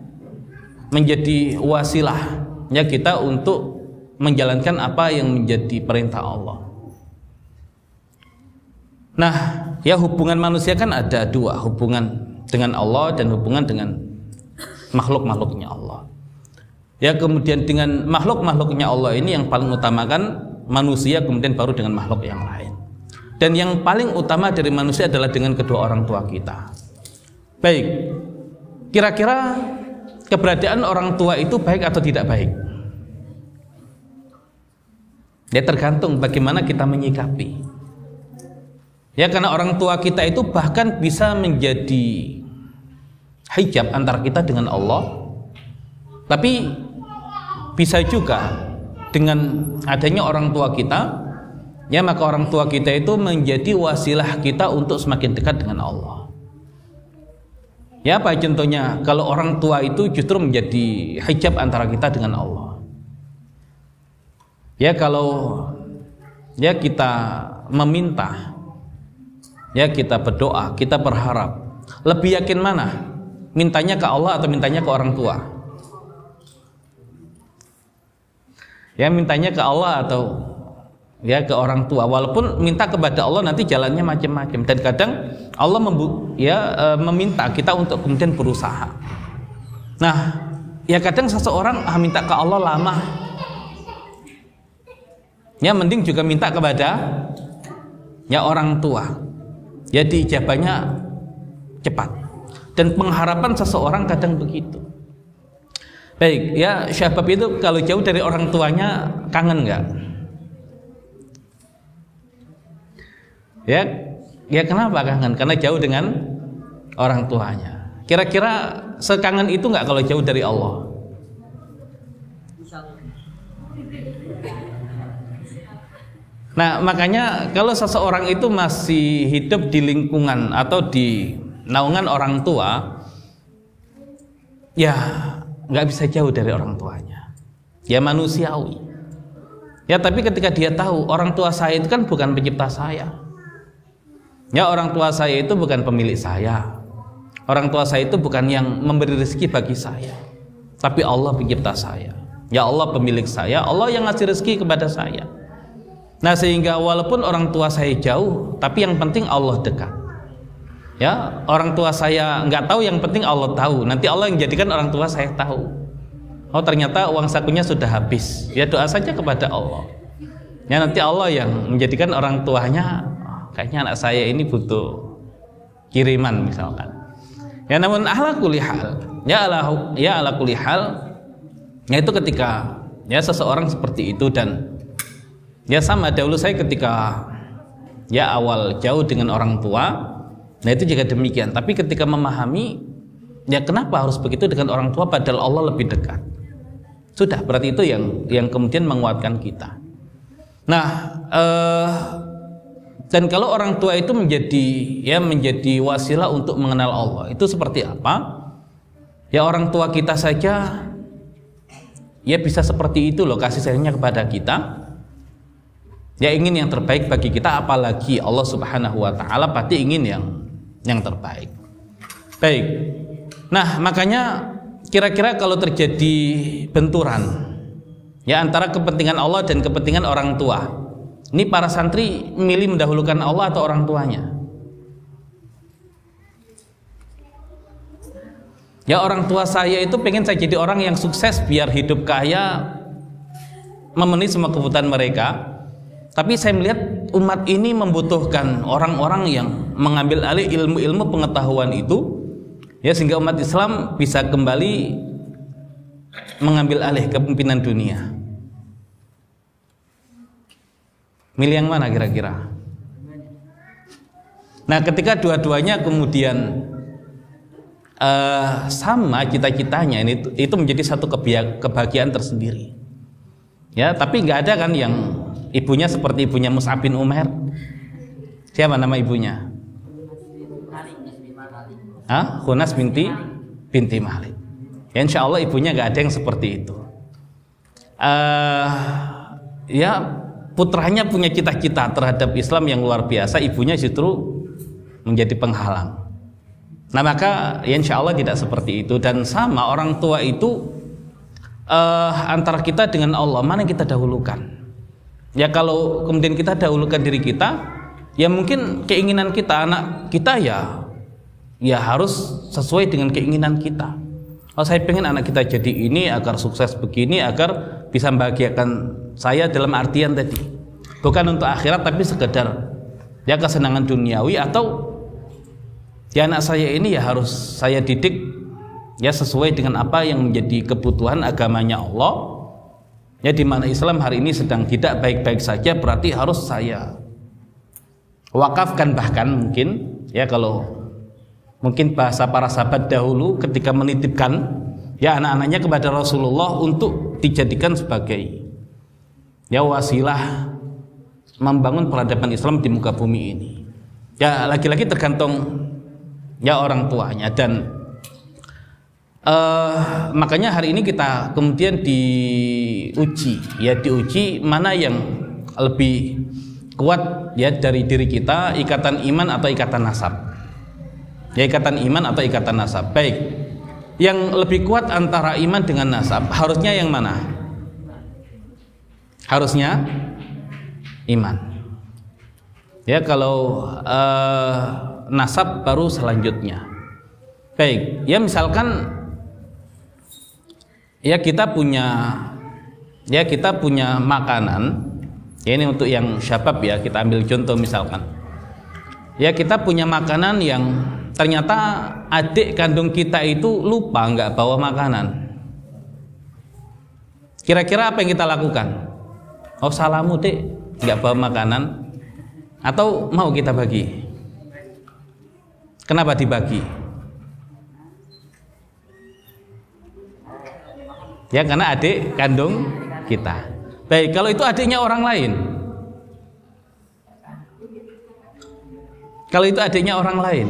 menjadi wasilah ya kita untuk menjalankan apa yang menjadi perintah Allah. Nah, ya hubungan manusia kan ada dua, hubungan dengan Allah dan hubungan dengan makhluk-makhluknya Allah. Ya kemudian dengan makhluk-makhluknya Allah ini yang paling utamakan manusia, kemudian baru dengan makhluk yang lain. Dan yang paling utama dari manusia adalah dengan kedua orang tua kita. Baik, kira-kira keberadaan orang tua itu baik atau tidak baik? Ya tergantung bagaimana kita menyikapi. Ya karena orang tua kita itu bahkan bisa menjadi hijab antara kita dengan Allah. Tapi bisa juga dengan adanya orang tua kita, ya maka orang tua kita itu menjadi wasilah kita untuk semakin dekat dengan Allah. Ya apa contohnya? Kalau orang tua itu justru menjadi hijab antara kita dengan Allah. Ya kalau ya kita meminta, ya kita berdoa, kita berharap, lebih yakin mana? Mintanya ke Allah atau mintanya ke orang tua? Ya mintanya ke Allah atau ya ke orang tua. Walaupun minta kepada Allah nanti jalannya macam-macam, dan kadang Allah meminta kita untuk kemudian berusaha. Nah, ya kadang seseorang minta ke Allah lama. Ya mending juga minta kepada ya orang tua. Ya diijabahnya cepat. Dan pengharapan seseorang kadang begitu. Baik, ya syabab itu kalau jauh dari orang tuanya kangen nggak? Ya kenapa kangen? Karena jauh dengan orang tuanya. Kira-kira sekangen itu nggak kalau jauh dari Allah? Nah makanya kalau seseorang itu masih hidup di lingkungan atau di naungan orang tua, ya nggak bisa jauh dari orang tuanya. Ya manusiawi. Ya tapi ketika dia tahu orang tua saya itu kan bukan pencipta saya. Ya orang tua saya itu bukan pemilik saya. Orang tua saya itu bukan yang memberi rezeki bagi saya, tapi Allah pencipta saya. Ya Allah pemilik saya, Allah yang ngasih rezeki kepada saya. Nah, sehingga walaupun orang tua saya jauh, tapi yang penting Allah dekat. Ya, orang tua saya nggak tahu, yang penting Allah tahu. Nanti Allah yang jadikan orang tua saya tahu. Oh, ternyata uang sakunya sudah habis. Ya, doa saja kepada Allah. Ya, nanti Allah yang menjadikan orang tuanya, kayaknya anak saya ini butuh kiriman misalkan. Ya, namun ala kulli hal, ya ala kulli hal, yaitu ketika ya seseorang seperti itu. Dan ya sama, dahulu saya ketika ya awal jauh dengan orang tua, nah itu juga demikian. Tapi ketika memahami, ya kenapa harus begitu dengan orang tua padahal Allah lebih dekat, sudah berarti itu yang kemudian menguatkan kita. Nah, dan kalau orang tua itu menjadi wasilah untuk mengenal Allah, itu seperti apa? Ya, orang tua kita saja ya bisa seperti itu loh kasih sayangnya kepada kita. Ya, ingin yang terbaik bagi kita, apalagi Allah Subhanahu wa taala pasti ingin yang terbaik. Baik. Nah, makanya kira-kira kalau terjadi benturan ya antara kepentingan Allah dan kepentingan orang tua, ini para santri milih mendahulukan Allah atau orang tuanya? Ya, orang tua saya itu pengen saya jadi orang yang sukses biar hidup kaya, memenuhi semua kebutuhan mereka. Tapi saya melihat umat ini membutuhkan orang-orang yang mengambil alih ilmu-ilmu pengetahuan itu, ya, sehingga umat Islam bisa kembali mengambil alih kepemimpinan dunia. Milih yang mana kira-kira? Nah, ketika dua-duanya kemudian sama cita-citanya, itu menjadi satu kebahagiaan tersendiri. Ya, tapi nggak ada kan yang ibunya seperti ibunya Mus'ab bin Umair. Siapa nama ibunya? Khunas binti Malik. Ya, insya Allah ibunya nggak ada yang seperti itu. Ya, putranya punya cita-cita terhadap Islam yang luar biasa, ibunya justru menjadi penghalang. Nah, maka ya insya Allah tidak seperti itu. Dan sama orang tua itu antara kita dengan Allah, mana yang kita dahulukan? Ya, kalau kemudian kita dahulukan diri kita, ya mungkin keinginan kita, anak kita ya harus sesuai dengan keinginan kita. Oh, saya pengen anak kita jadi ini agar sukses begini, agar bisa membahagiakan saya dalam artian tadi, bukan untuk akhirat tapi sekedar ya kesenangan duniawi, atau ya anak saya ini ya harus saya didik ya sesuai dengan apa yang menjadi kebutuhan agamanya Allah. Ya, di mana Islam hari ini sedang tidak baik-baik saja, berarti harus saya wakafkan. Bahkan mungkin ya, kalau mungkin bahasa para sahabat dahulu ketika menitipkan ya anak-anaknya kepada Rasulullah untuk dijadikan sebagai ya wasilah membangun peradaban Islam di muka bumi ini. Ya, lagi-lagi tergantung ya orang tuanya. Dan makanya hari ini kita kemudian diuji mana yang lebih kuat ya dari diri kita, ikatan iman atau ikatan nasab. Ya, ikatan iman atau ikatan nasab. Baik, yang lebih kuat antara iman dengan nasab harusnya yang mana? Harusnya iman. Ya, kalau nasab baru selanjutnya. Baik, ya misalkan ya kita punya makanan. Ya, ini untuk yang syabab ya, kita ambil contoh misalkan. Ya, kita punya makanan yang ternyata adik kandung kita itu lupa nggak bawa makanan. Kira-kira apa yang kita lakukan? Oh, salamu dek, nggak bawa makanan. Atau mau kita bagi? Kenapa dibagi? Ya, karena adik kandung kita. Baik, kalau itu adiknya orang lain, kalau itu adiknya orang lain,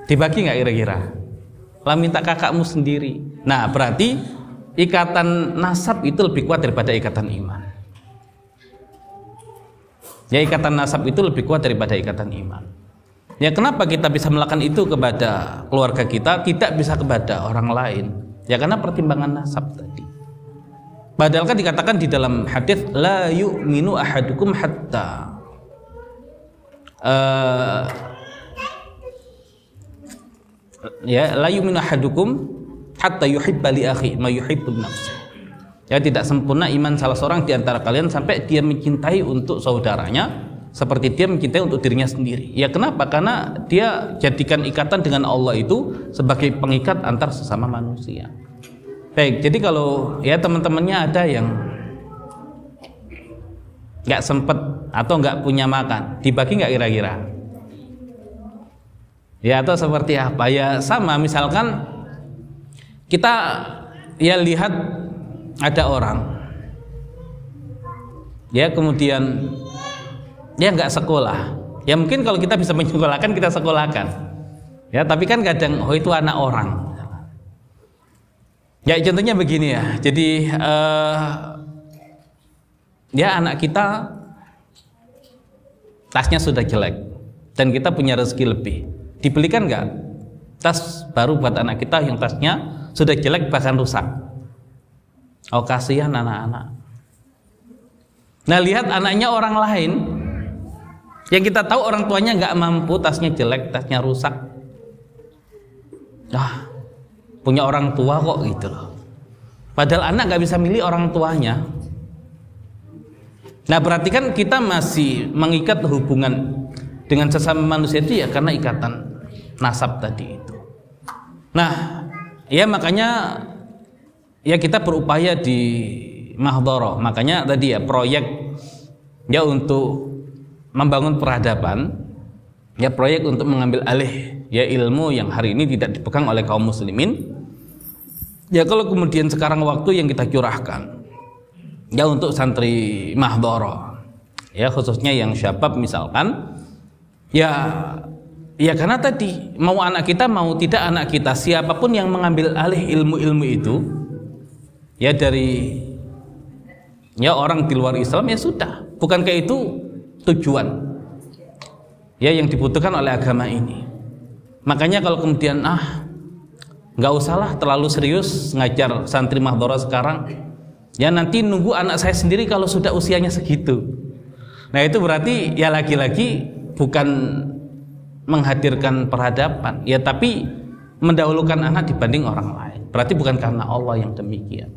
dibagi nggak kira-kira? Lah, minta kakakmu sendiri. Nah, berarti ikatan nasab itu lebih kuat daripada ikatan iman. Ya, ikatan nasab itu lebih kuat daripada ikatan iman. Ya, kenapa kita bisa melakukan itu kepada keluarga kita, tidak bisa kepada orang lain? Ya karena pertimbangan nasab tadi. Padahal kan dikatakan di dalam hadis la yu'minu ahadukum hatta la yu'minu ahadukum hatta yuhibba li akhi ma yuhibbu nafsi. Ya, tidak sempurna iman salah seorang di antara kalian sampai dia mencintai untuk saudaranya seperti dia mencintai untuk dirinya sendiri. Ya kenapa? Karena dia jadikan ikatan dengan Allah itu sebagai pengikat antar sesama manusia. Baik, jadi kalau ya teman-temannya ada yang nggak sempet atau nggak punya makan, dibagi nggak kira-kira? Ya atau seperti apa? Ya sama, misalkan kita ya lihat ada orang ya kemudian dia nggak sekolah, ya mungkin kalau kita bisa menyekolahkan kita sekolahkan, ya tapi kan kadang itu anak orang. Ya contohnya begini ya, jadi ya anak kita tasnya sudah jelek dan kita punya rezeki lebih, dibelikan nggak tas baru buat anak kita yang tasnya sudah jelek bahkan rusak? Oh kasihan anak-anak. Nah lihat anaknya orang lain yang kita tahu orang tuanya nggak mampu, tasnya jelek, tasnya rusak. Punya orang tua kok gitu loh. Padahal anak nggak bisa milih orang tuanya. Nah berarti kan kita masih mengikat hubungan dengan sesama manusia itu ya karena ikatan nasab tadi itu. Nah ya makanya ya kita berupaya di Mahdharah. Makanya tadi ya proyek ya untuk membangun peradaban, ya proyek untuk mengambil alih ya ilmu yang hari ini tidak dipegang oleh kaum muslimin. Ya kalau kemudian sekarang waktu yang kita curahkan ya untuk santri Mahdharah, ya khususnya yang syabab misalkan, ya karena tadi mau anak kita mau tidak anak kita, siapapun yang mengambil alih ilmu-ilmu itu ya dari ya orang di luar Islam ya sudah, bukankah itu tujuan ya yang dibutuhkan oleh agama ini. Makanya kalau kemudian nggak usahlah terlalu serius ngajar santri Mahdharah sekarang, ya nanti nunggu anak saya sendiri kalau sudah usianya segitu. Nah itu berarti ya lagi-lagi bukan menghadirkan peradaban ya, tapi mendahulukan anak dibanding orang lain. Berarti bukan karena Allah yang demikian.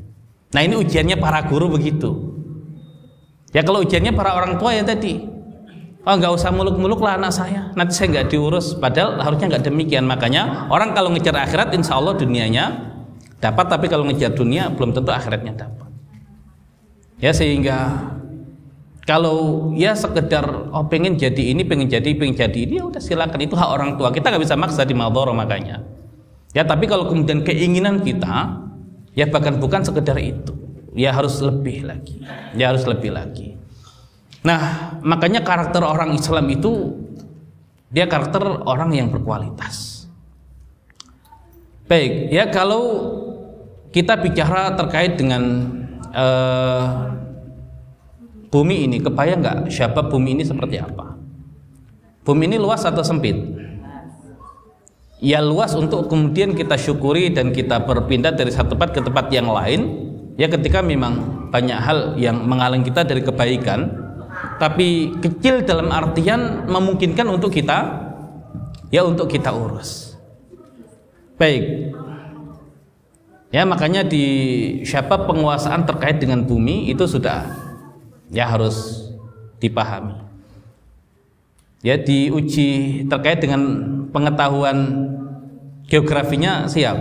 Nah ini ujiannya para guru begitu. Ya kalau ujiannya para orang tua ya tadi, nggak usah muluk-muluk lah anak saya, nanti saya nggak diurus. Padahal harusnya nggak demikian. Makanya orang kalau ngejar akhirat insya Allah dunianya dapat, tapi kalau ngejar dunia belum tentu akhiratnya dapat. Ya sehingga kalau ya sekedar pengen jadi ini, pengen jadi ini, ya udah silakan, itu hak orang tua. Kita nggak bisa maksa di Mahdharah makanya. Ya tapi kalau kemudian keinginan kita ya bahkan bukan sekedar itu, ya harus lebih lagi. Ya harus lebih lagi. Nah, makanya karakter orang Islam itu dia karakter orang yang berkualitas. Baik, ya kalau kita bicara terkait dengan bumi ini, kebayang nggak syabab bumi ini seperti apa? Bumi ini luas atau sempit? Ya luas untuk kemudian kita syukuri dan kita berpindah dari satu tempat ke tempat yang lain. Ya ketika memang banyak hal yang menghalang kita dari kebaikan, tapi kecil dalam artian memungkinkan untuk kita untuk kita urus. Baik. Ya makanya di syabab penguasaan terkait dengan bumi itu sudah ya harus dipahami. Ya diuji terkait dengan pengetahuan geografinya siap.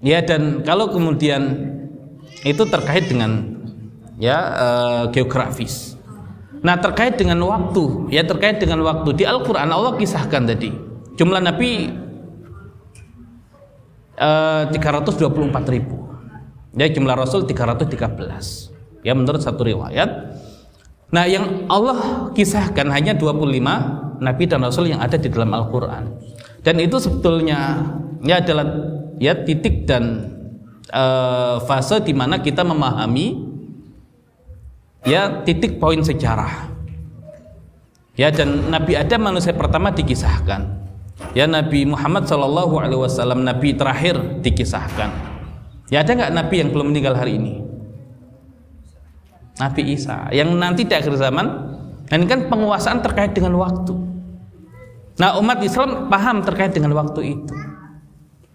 Ya dan kalau kemudian itu terkait dengan geografis. Nah terkait dengan waktu, ya terkait dengan waktu di Al-Quran Allah kisahkan tadi jumlah Nabi 324.000, ya jumlah Rasul 313, ya menurut satu riwayat. Nah yang Allah kisahkan hanya 25 Nabi dan Rasul yang ada di dalam Al-Quran, dan itu sebetulnya ya adalah ya titik dan fase di mana kita memahami ya titik poin sejarah. Ya, dan Nabi Adam manusia pertama dikisahkan. Ya, Nabi Muhammad SAW Nabi terakhir dikisahkan. Ya, ada nggak Nabi yang belum meninggal hari ini? Nabi Isa yang nanti di akhir zaman. Dan kan penguasaan terkait dengan waktu. Nah, umat Islam paham terkait dengan waktu itu.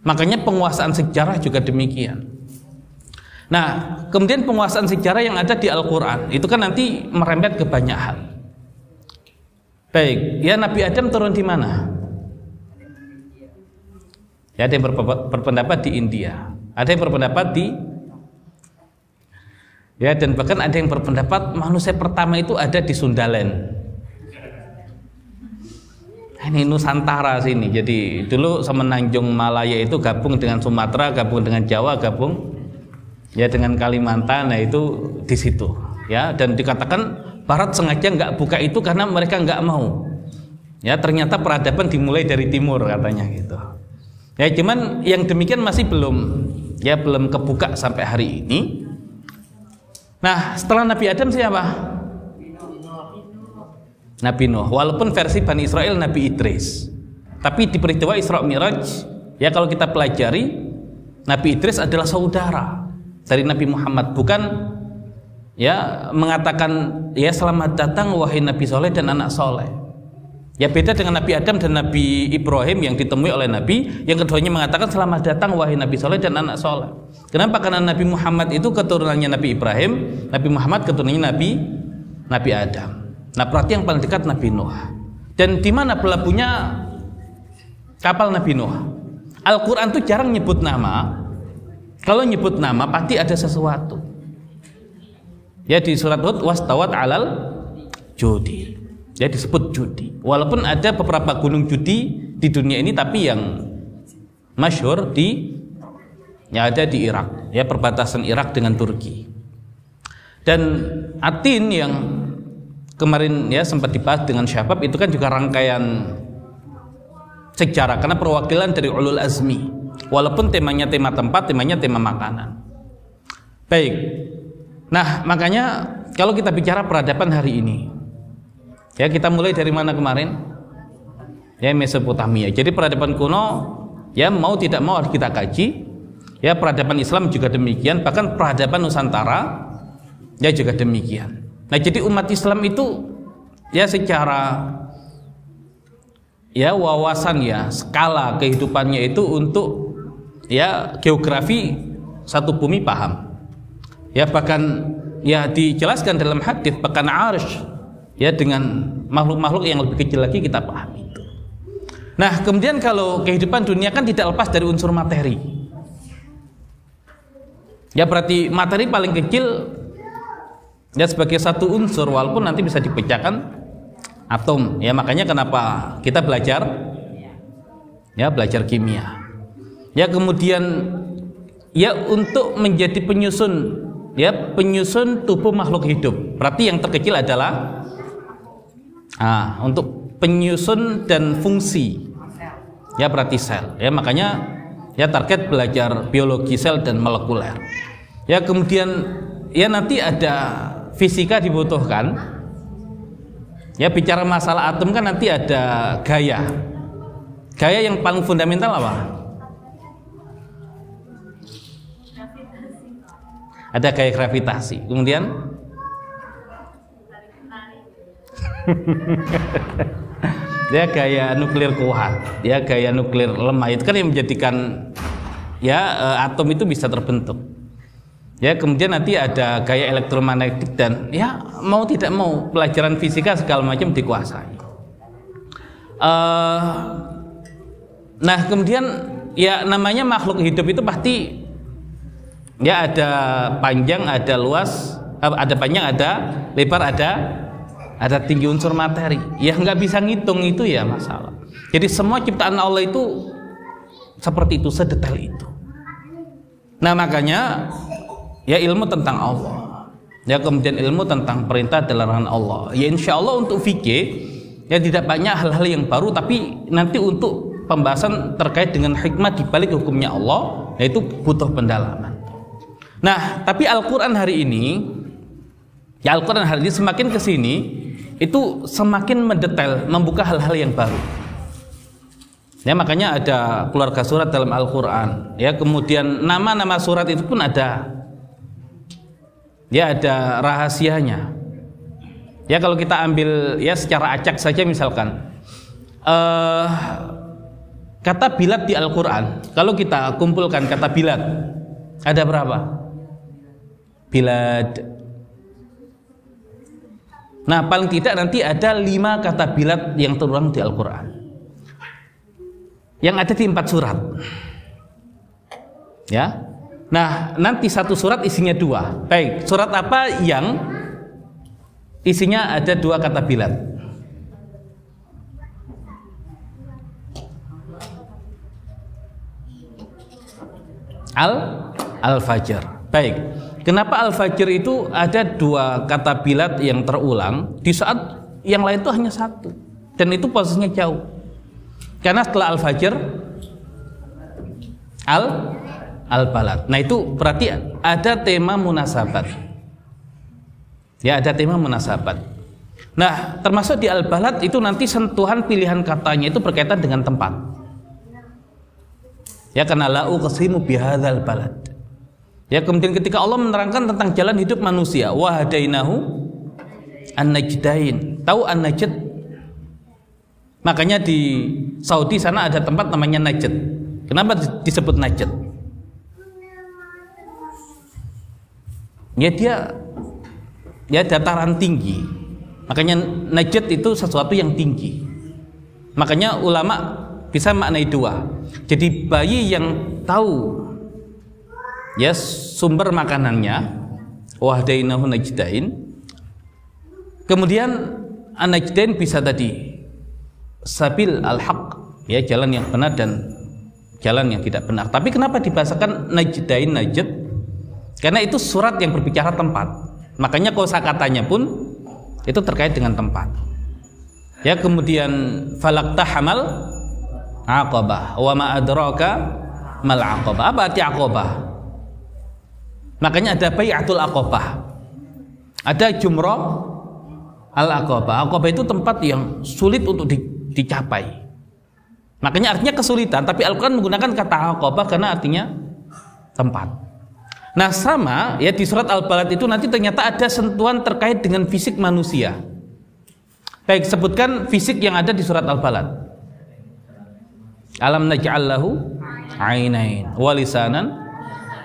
Makanya penguasaan sejarah juga demikian. Nah, kemudian penguasaan sejarah yang ada di Al-Quran itu kan nanti merembet ke banyak hal. Baik, ya Nabi Adam turun di mana? Ya, ada yang berpendapat di India, ada yang berpendapat di, ya, dan bahkan ada yang berpendapat manusia pertama itu ada di Sundaland. Ini Nusantara sini. Jadi dulu Semenanjung Malaya itu gabung dengan Sumatera, gabung dengan Jawa, gabung ya dengan Kalimantan. Nah, itu di situ. Ya, dan dikatakan Barat sengaja nggak buka itu karena mereka nggak mau. Ya, ternyata peradaban dimulai dari timur katanya gitu. Ya, cuman yang demikian masih belum kebuka sampai hari ini. Nah, setelah Nabi Adam siapa? Nabi Nuh. Walaupun versi Bani Israel Nabi Idris. Tapi di peristiwa Isra Mi'raj, ya kalau kita pelajari, Nabi Idris adalah saudara dari Nabi Muhammad, bukan ya mengatakan ya selamat datang wahai Nabi Soleh dan anak soleh. Ya beda dengan Nabi Adam dan Nabi Ibrahim yang ditemui oleh Nabi, yang keduanya mengatakan selamat datang wahai Nabi Soleh dan anak soleh. Kenapa? Karena Nabi Muhammad itu keturunannya Nabi Ibrahim, Nabi Muhammad keturunannya Nabi Adam. Nah, berarti yang paling dekat Nabi Nuh. Dan di mana pelabuhnya kapal Nabi Nuh? Al-Quran itu jarang nyebut nama. Kalau nyebut nama pasti ada sesuatu. Ya, di surat Hud wastawat alal judi. Ya, disebut judi. Walaupun ada beberapa gunung judi di dunia ini, tapi yang masyhur yang ada di Irak, ya perbatasan Irak dengan Turki. Dan Atin yang kemarin ya sempat dibahas dengan Syabab itu kan juga rangkaian sejarah karena perwakilan dari ulul azmi. Walaupun temanya tema tempat, temanya tema makanan. Baik. Nah, makanya kalau kita bicara peradaban hari ini, ya kita mulai dari mana kemarin? Ya, Mesopotamia. Jadi peradaban kuno ya mau tidak mau harus kita kaji. Ya, peradaban Islam juga demikian, bahkan peradaban Nusantara ya juga demikian. Nah, jadi umat Islam itu ya secara ya wawasan ya skala kehidupannya itu untuk ya geografi satu bumi paham. Ya bahkan ya dijelaskan dalam hadis bahkan arsy ya dengan makhluk-makhluk yang lebih kecil lagi kita paham itu. Nah, kemudian kalau kehidupan dunia kan tidak lepas dari unsur materi. Ya berarti materi paling kecil ya sebagai satu unsur, walaupun nanti bisa dipecahkan atom. Ya makanya kenapa kita belajar kimia. Ya kemudian ya untuk menjadi penyusun tubuh makhluk hidup. Berarti yang terkecil adalah untuk penyusun dan fungsi. Ya berarti sel. Ya makanya ya target belajar biologi sel dan molekuler. Ya kemudian ya nanti ada fisika dibutuhkan. Ya bicara masalah atom kan nanti ada gaya. Gaya yang paling fundamental apa? Ada gaya gravitasi. Kemudian ya gaya nuklir kuat, ya gaya nuklir lemah. Itu kan yang menjadikan ya atom itu bisa terbentuk. Ya kemudian nanti ada gaya elektromagnetik dan ya mau tidak mau pelajaran fisika segala macam dikuasai. Nah kemudian ya namanya makhluk hidup itu pasti ya ada panjang, ada luas, ada panjang, ada lebar, ada tinggi unsur materi. Ya nggak bisa ngitung itu ya masalah. Jadi semua ciptaan Allah itu seperti itu, sedetail itu. Nah makanya ya ilmu tentang Allah, ya kemudian ilmu tentang perintah dan larangan Allah. Ya insya Allah untuk fikih ya tidak banyak hal-hal yang baru, tapi nanti untuk pembahasan terkait dengan hikmah di balik hukumnya Allah, yaitu butuh pendalaman. Nah, tapi Al-Quran hari ini, ya Al-Quran hari ini semakin kesini, itu semakin mendetail, membuka hal-hal yang baru. Ya, makanya ada keluarga surat dalam Al-Quran. Ya, kemudian nama-nama surat itu pun ada. Ya, ada rahasianya. Ya, kalau kita ambil ya secara acak saja misalkan, kata bilad di Al-Quran, kalau kita kumpulkan kata bilad, ada berapa? Bilad. Nah, paling tidak nanti ada 5 kata bilad yang terulang di Al-Quran, yang ada di 4 surat. Ya, nah nanti satu surat isinya 2. Baik, surat apa yang isinya ada 2 kata bilad? Al-Fajr. Baik. Kenapa Al-Fajr itu ada 2 kata bilad yang terulang di saat yang lain itu hanya 1, dan itu posisinya jauh? Karena setelah Al-Fajr Al-Balad. Nah, itu berarti ada tema munasabat. Ya, ada tema munasabat. Nah, termasuk di Al-Balad itu nanti sentuhan pilihan katanya itu berkaitan dengan tempat. Ya, karena la uqsimu bihadzal balad. Ya, kemudian ketika Allah menerangkan tentang jalan hidup manusia, wa hadainahu an-najdain. Tahu an-najd? Makanya di Saudi sana ada tempat namanya Najd. Kenapa disebut Najd? Ya, dia dataran tinggi. Makanya Najd itu sesuatu yang tinggi. Makanya ulama bisa maknai 2. Jadi bayi yang tahu ya sumber makanannya, wahdainahu najdain. Kemudian an-najdain bisa tadi sabil al-haq, ya jalan yang benar dan jalan yang tidak benar. Tapi kenapa dibahasakan najdain, najd? Karena itu surat yang berbicara tempat. Makanya kosakatanya pun itu terkait dengan tempat. Ya, kemudian falaqtahamal aqabah wa ma adraka mal aqabah. Apa arti aqabah? Makanya ada bai'atul aqabah, ada jumrah al-aqabah. Aqabah itu tempat yang sulit untuk dicapai. Makanya artinya kesulitan, tapi Al-Quran menggunakan kata aqabah karena artinya tempat. Nah, sama ya di surat Al-Balad itu nanti ternyata ada sentuhan terkait dengan fisik manusia. Baik, sebutkan fisik yang ada di surat Al-Balad. Alam naj'al lahu 'ainain wa lisanan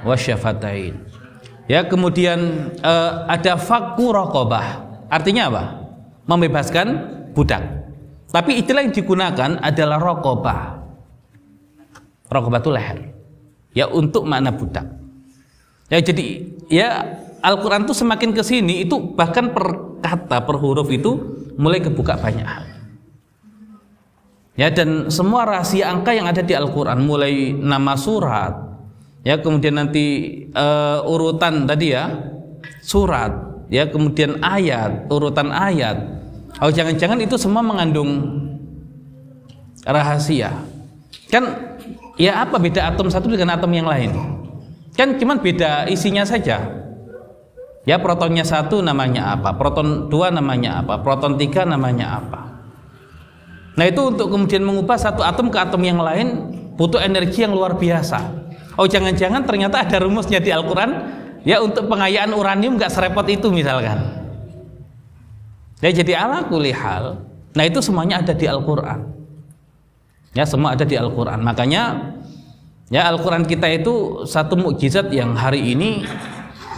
wa syafatain. Ya, kemudian ada fakku raqabah. Artinya apa? Membebaskan budak. Tapi istilah yang digunakan adalah raqabah. Raqabah itu leher. Ya, untuk makna budak. Ya, jadi ya Al-Quran itu semakin ke sini itu bahkan per kata, per huruf itu mulai kebuka banyak hal. Ya, dan semua rahasia angka yang ada di Al-Quran, mulai nama surat, ya kemudian nanti urutan tadi ya surat, ya kemudian ayat, urutan ayat. Oh, jangan-jangan itu semua mengandung rahasia. Kan ya apa beda atom satu dengan atom yang lain? Kan cuman beda isinya saja. Ya, protonnya 1 namanya apa, proton 2 namanya apa, proton 3 namanya apa. Nah, itu untuk kemudian mengubah satu atom ke atom yang lain butuh energi yang luar biasa. Oh, jangan-jangan ternyata ada rumusnya di Al-Quran, ya untuk pengayaan uranium nggak serepot itu misalkan. Ya, jadi ala kulli hal, nah itu semuanya ada di Al-Quran. Ya, semua ada di Al-Quran. Makanya ya Al-Quran kita itu satu mukjizat yang hari ini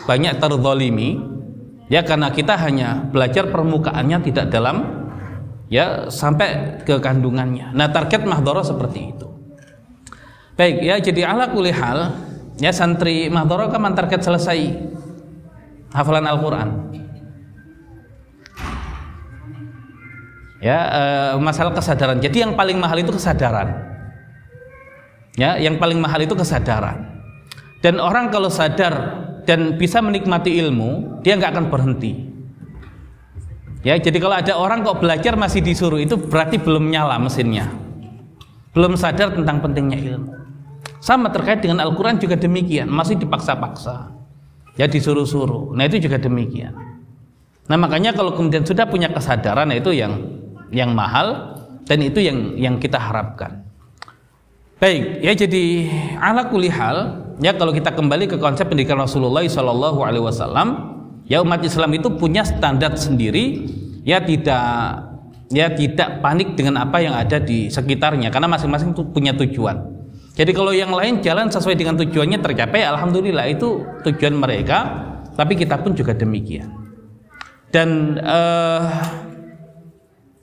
banyak terzalimi, ya karena kita hanya belajar permukaannya, tidak dalam ya sampai ke kandungannya. Nah, target Mahdharah seperti itu. Baik, ya jadi ala kulli hal, ya santri Mahdharah kapan target selesai hafalan Al-Quran? Ya, masalah kesadaran. Jadi yang paling mahal itu kesadaran. Ya, yang paling mahal itu kesadaran. Dan orang kalau sadar dan bisa menikmati ilmu, dia nggak akan berhenti. Ya, jadi kalau ada orang kok belajar masih disuruh, itu berarti belum nyala mesinnya, belum sadar tentang pentingnya ilmu. Sama terkait dengan Al-Quran juga demikian, masih dipaksa-paksa, ya disuruh-suruh. Nah, itu juga demikian. Nah, makanya kalau kemudian sudah punya kesadaran, itu yang mahal dan itu yang kita harapkan. Baik, ya jadi ala kulli hal, ya kalau kita kembali ke konsep pendidikan Rasulullah SAW, ya umat Islam itu punya standar sendiri, ya tidak panik dengan apa yang ada di sekitarnya, karena masing-masing punya tujuan. Jadi kalau yang lain jalan sesuai dengan tujuannya tercapai, alhamdulillah itu tujuan mereka, tapi kita pun juga demikian. Dan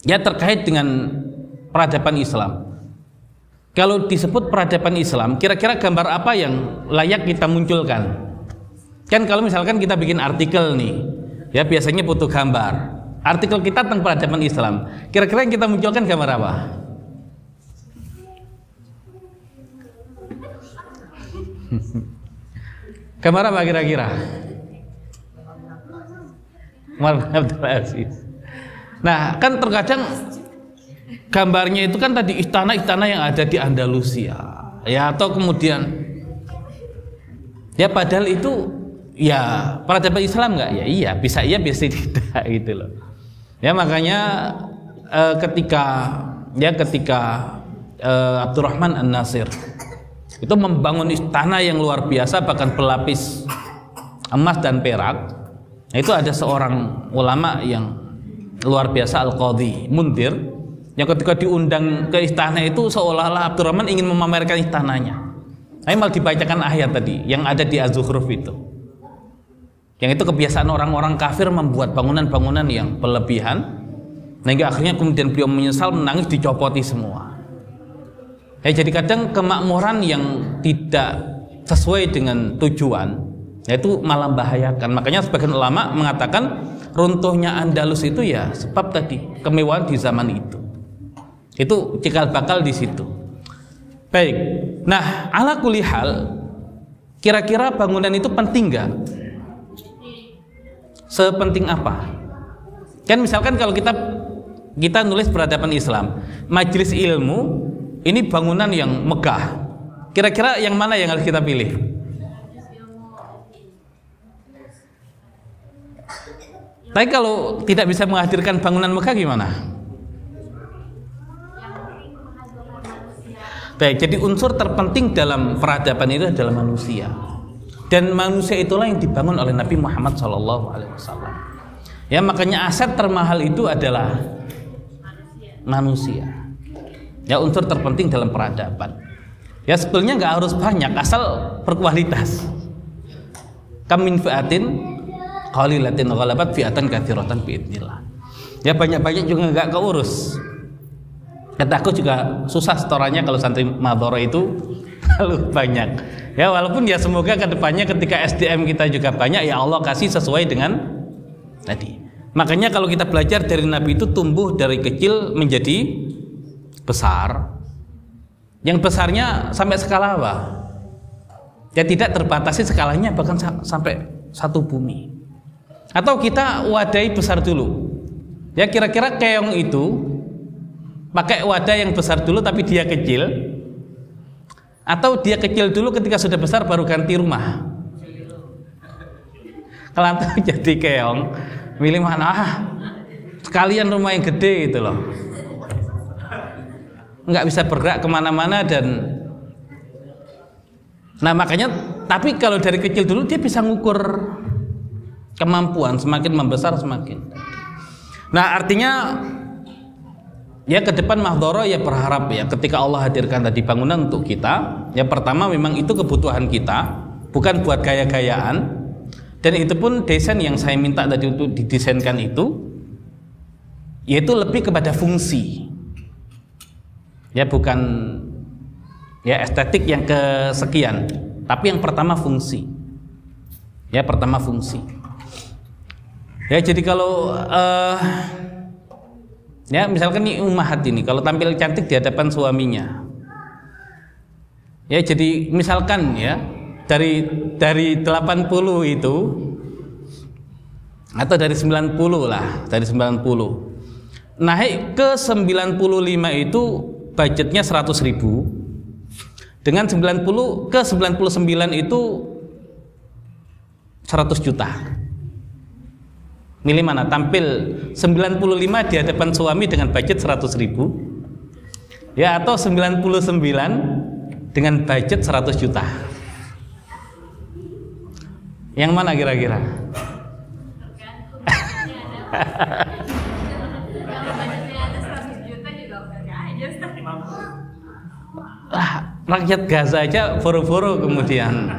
ya terkait dengan peradaban Islam. Kalau disebut peradaban Islam, kira-kira gambar apa yang layak kita munculkan? Kan kalau misalkan kita bikin artikel nih, ya biasanya butuh gambar. Artikel kita tentang peradaban Islam, kira-kira yang kita munculkan gambar apa? Gambar apa kira-kira? Nah, kan terkadang gambarnya itu kan tadi istana-istana yang ada di Andalusia, ya, atau kemudian ya padahal itu ya peradaban Islam nggak? Ya iya, bisa tidak gitu loh. Ya makanya ketika Abdurrahman An-Nasir itu membangun istana yang luar biasa, bahkan berlapis emas dan perak. Nah, itu ada seorang ulama yang luar biasa, Al-Qadhi Mundir, yang ketika diundang ke istana itu seolah-olah Abdurrahman ingin memamerkan istananya. Nah, malah dibacakan ayat tadi yang ada di Az-Zukhruf itu. Yang itu kebiasaan orang-orang kafir membuat bangunan-bangunan yang berlebihan, sehingga akhirnya kemudian beliau menyesal, menangis, dicopoti semua. Jadi kadang kemakmuran yang tidak sesuai dengan tujuan, itu malah membahayakan. Makanya sebagian ulama mengatakan runtuhnya Andalus itu ya sebab tadi kemewahan di zaman itu. Itu cikal bakal di situ. Baik. Nah, ala kulli hal, kira-kira bangunan itu penting nggak? Sepenting apa? Kan misalkan kalau kita nulis peradaban Islam, majelis ilmu, ini bangunan yang megah. Kira-kira yang mana yang harus kita pilih? Tapi kalau tidak bisa menghadirkan bangunan megah gimana? Baik, jadi unsur terpenting dalam peradaban itu adalah manusia. Dan manusia itulah yang dibangun oleh Nabi Muhammad SAW. Ya, makanya aset termahal itu adalah manusia. Ya, unsur terpenting dalam peradaban. Ya, sebenarnya nggak harus banyak, asal berkualitas. Kam min fi'atin qalilatin ghalabat fi'atan katsiratan biidznillah. Ya, banyak-banyak juga nggak keurus. Kata aku juga susah setorannya kalau santri madhara itu terlalu banyak. Ya, walaupun ya semoga kedepannya ketika SDM kita juga banyak, ya Allah kasih sesuai dengan tadi. Makanya kalau kita belajar dari Nabi itu tumbuh dari kecil menjadi besar. Yang besarnya sampai skala apa? Ya tidak terbatasi skalanya, bahkan sampai satu bumi. Atau kita wadahi besar dulu. Ya kira-kira keong itu pakai wadah yang besar dulu tapi dia kecil, atau dia kecil dulu ketika sudah besar baru ganti rumah? Kalau jadi keong, milih mana? Sekalian rumah yang gede gitu loh. Nggak bisa bergerak kemana-mana dan nah makanya, tapi kalau dari kecil dulu dia bisa ngukur kemampuan, semakin membesar semakin. Nah artinya ya ke depan Mahdhara ya berharap ya ketika Allah hadirkan tadi bangunan untuk kita, ya pertama memang itu kebutuhan kita, bukan buat gaya-gayaan. Dan itu pun desain yang saya minta tadi untuk didesainkan itu, yaitu lebih kepada fungsi. Ya bukan ya estetik yang kesekian, tapi yang pertama fungsi. Ya pertama fungsi. Ya jadi kalau ya misalkan nih ummahat ini kalau tampil cantik di hadapan suaminya, ya jadi misalkan ya dari 80 itu atau dari 90 lah, dari 90 naik ke 95 itu budgetnya 100.000, dengan 90 ke 99 itu 100 juta. Milih mana? Tampil 95 di hadapan suami dengan budget 100.000, ya, atau 99 dengan budget 100 juta? Yang mana kira-kira? Rakyat Gaza aja boro-boro kemudian.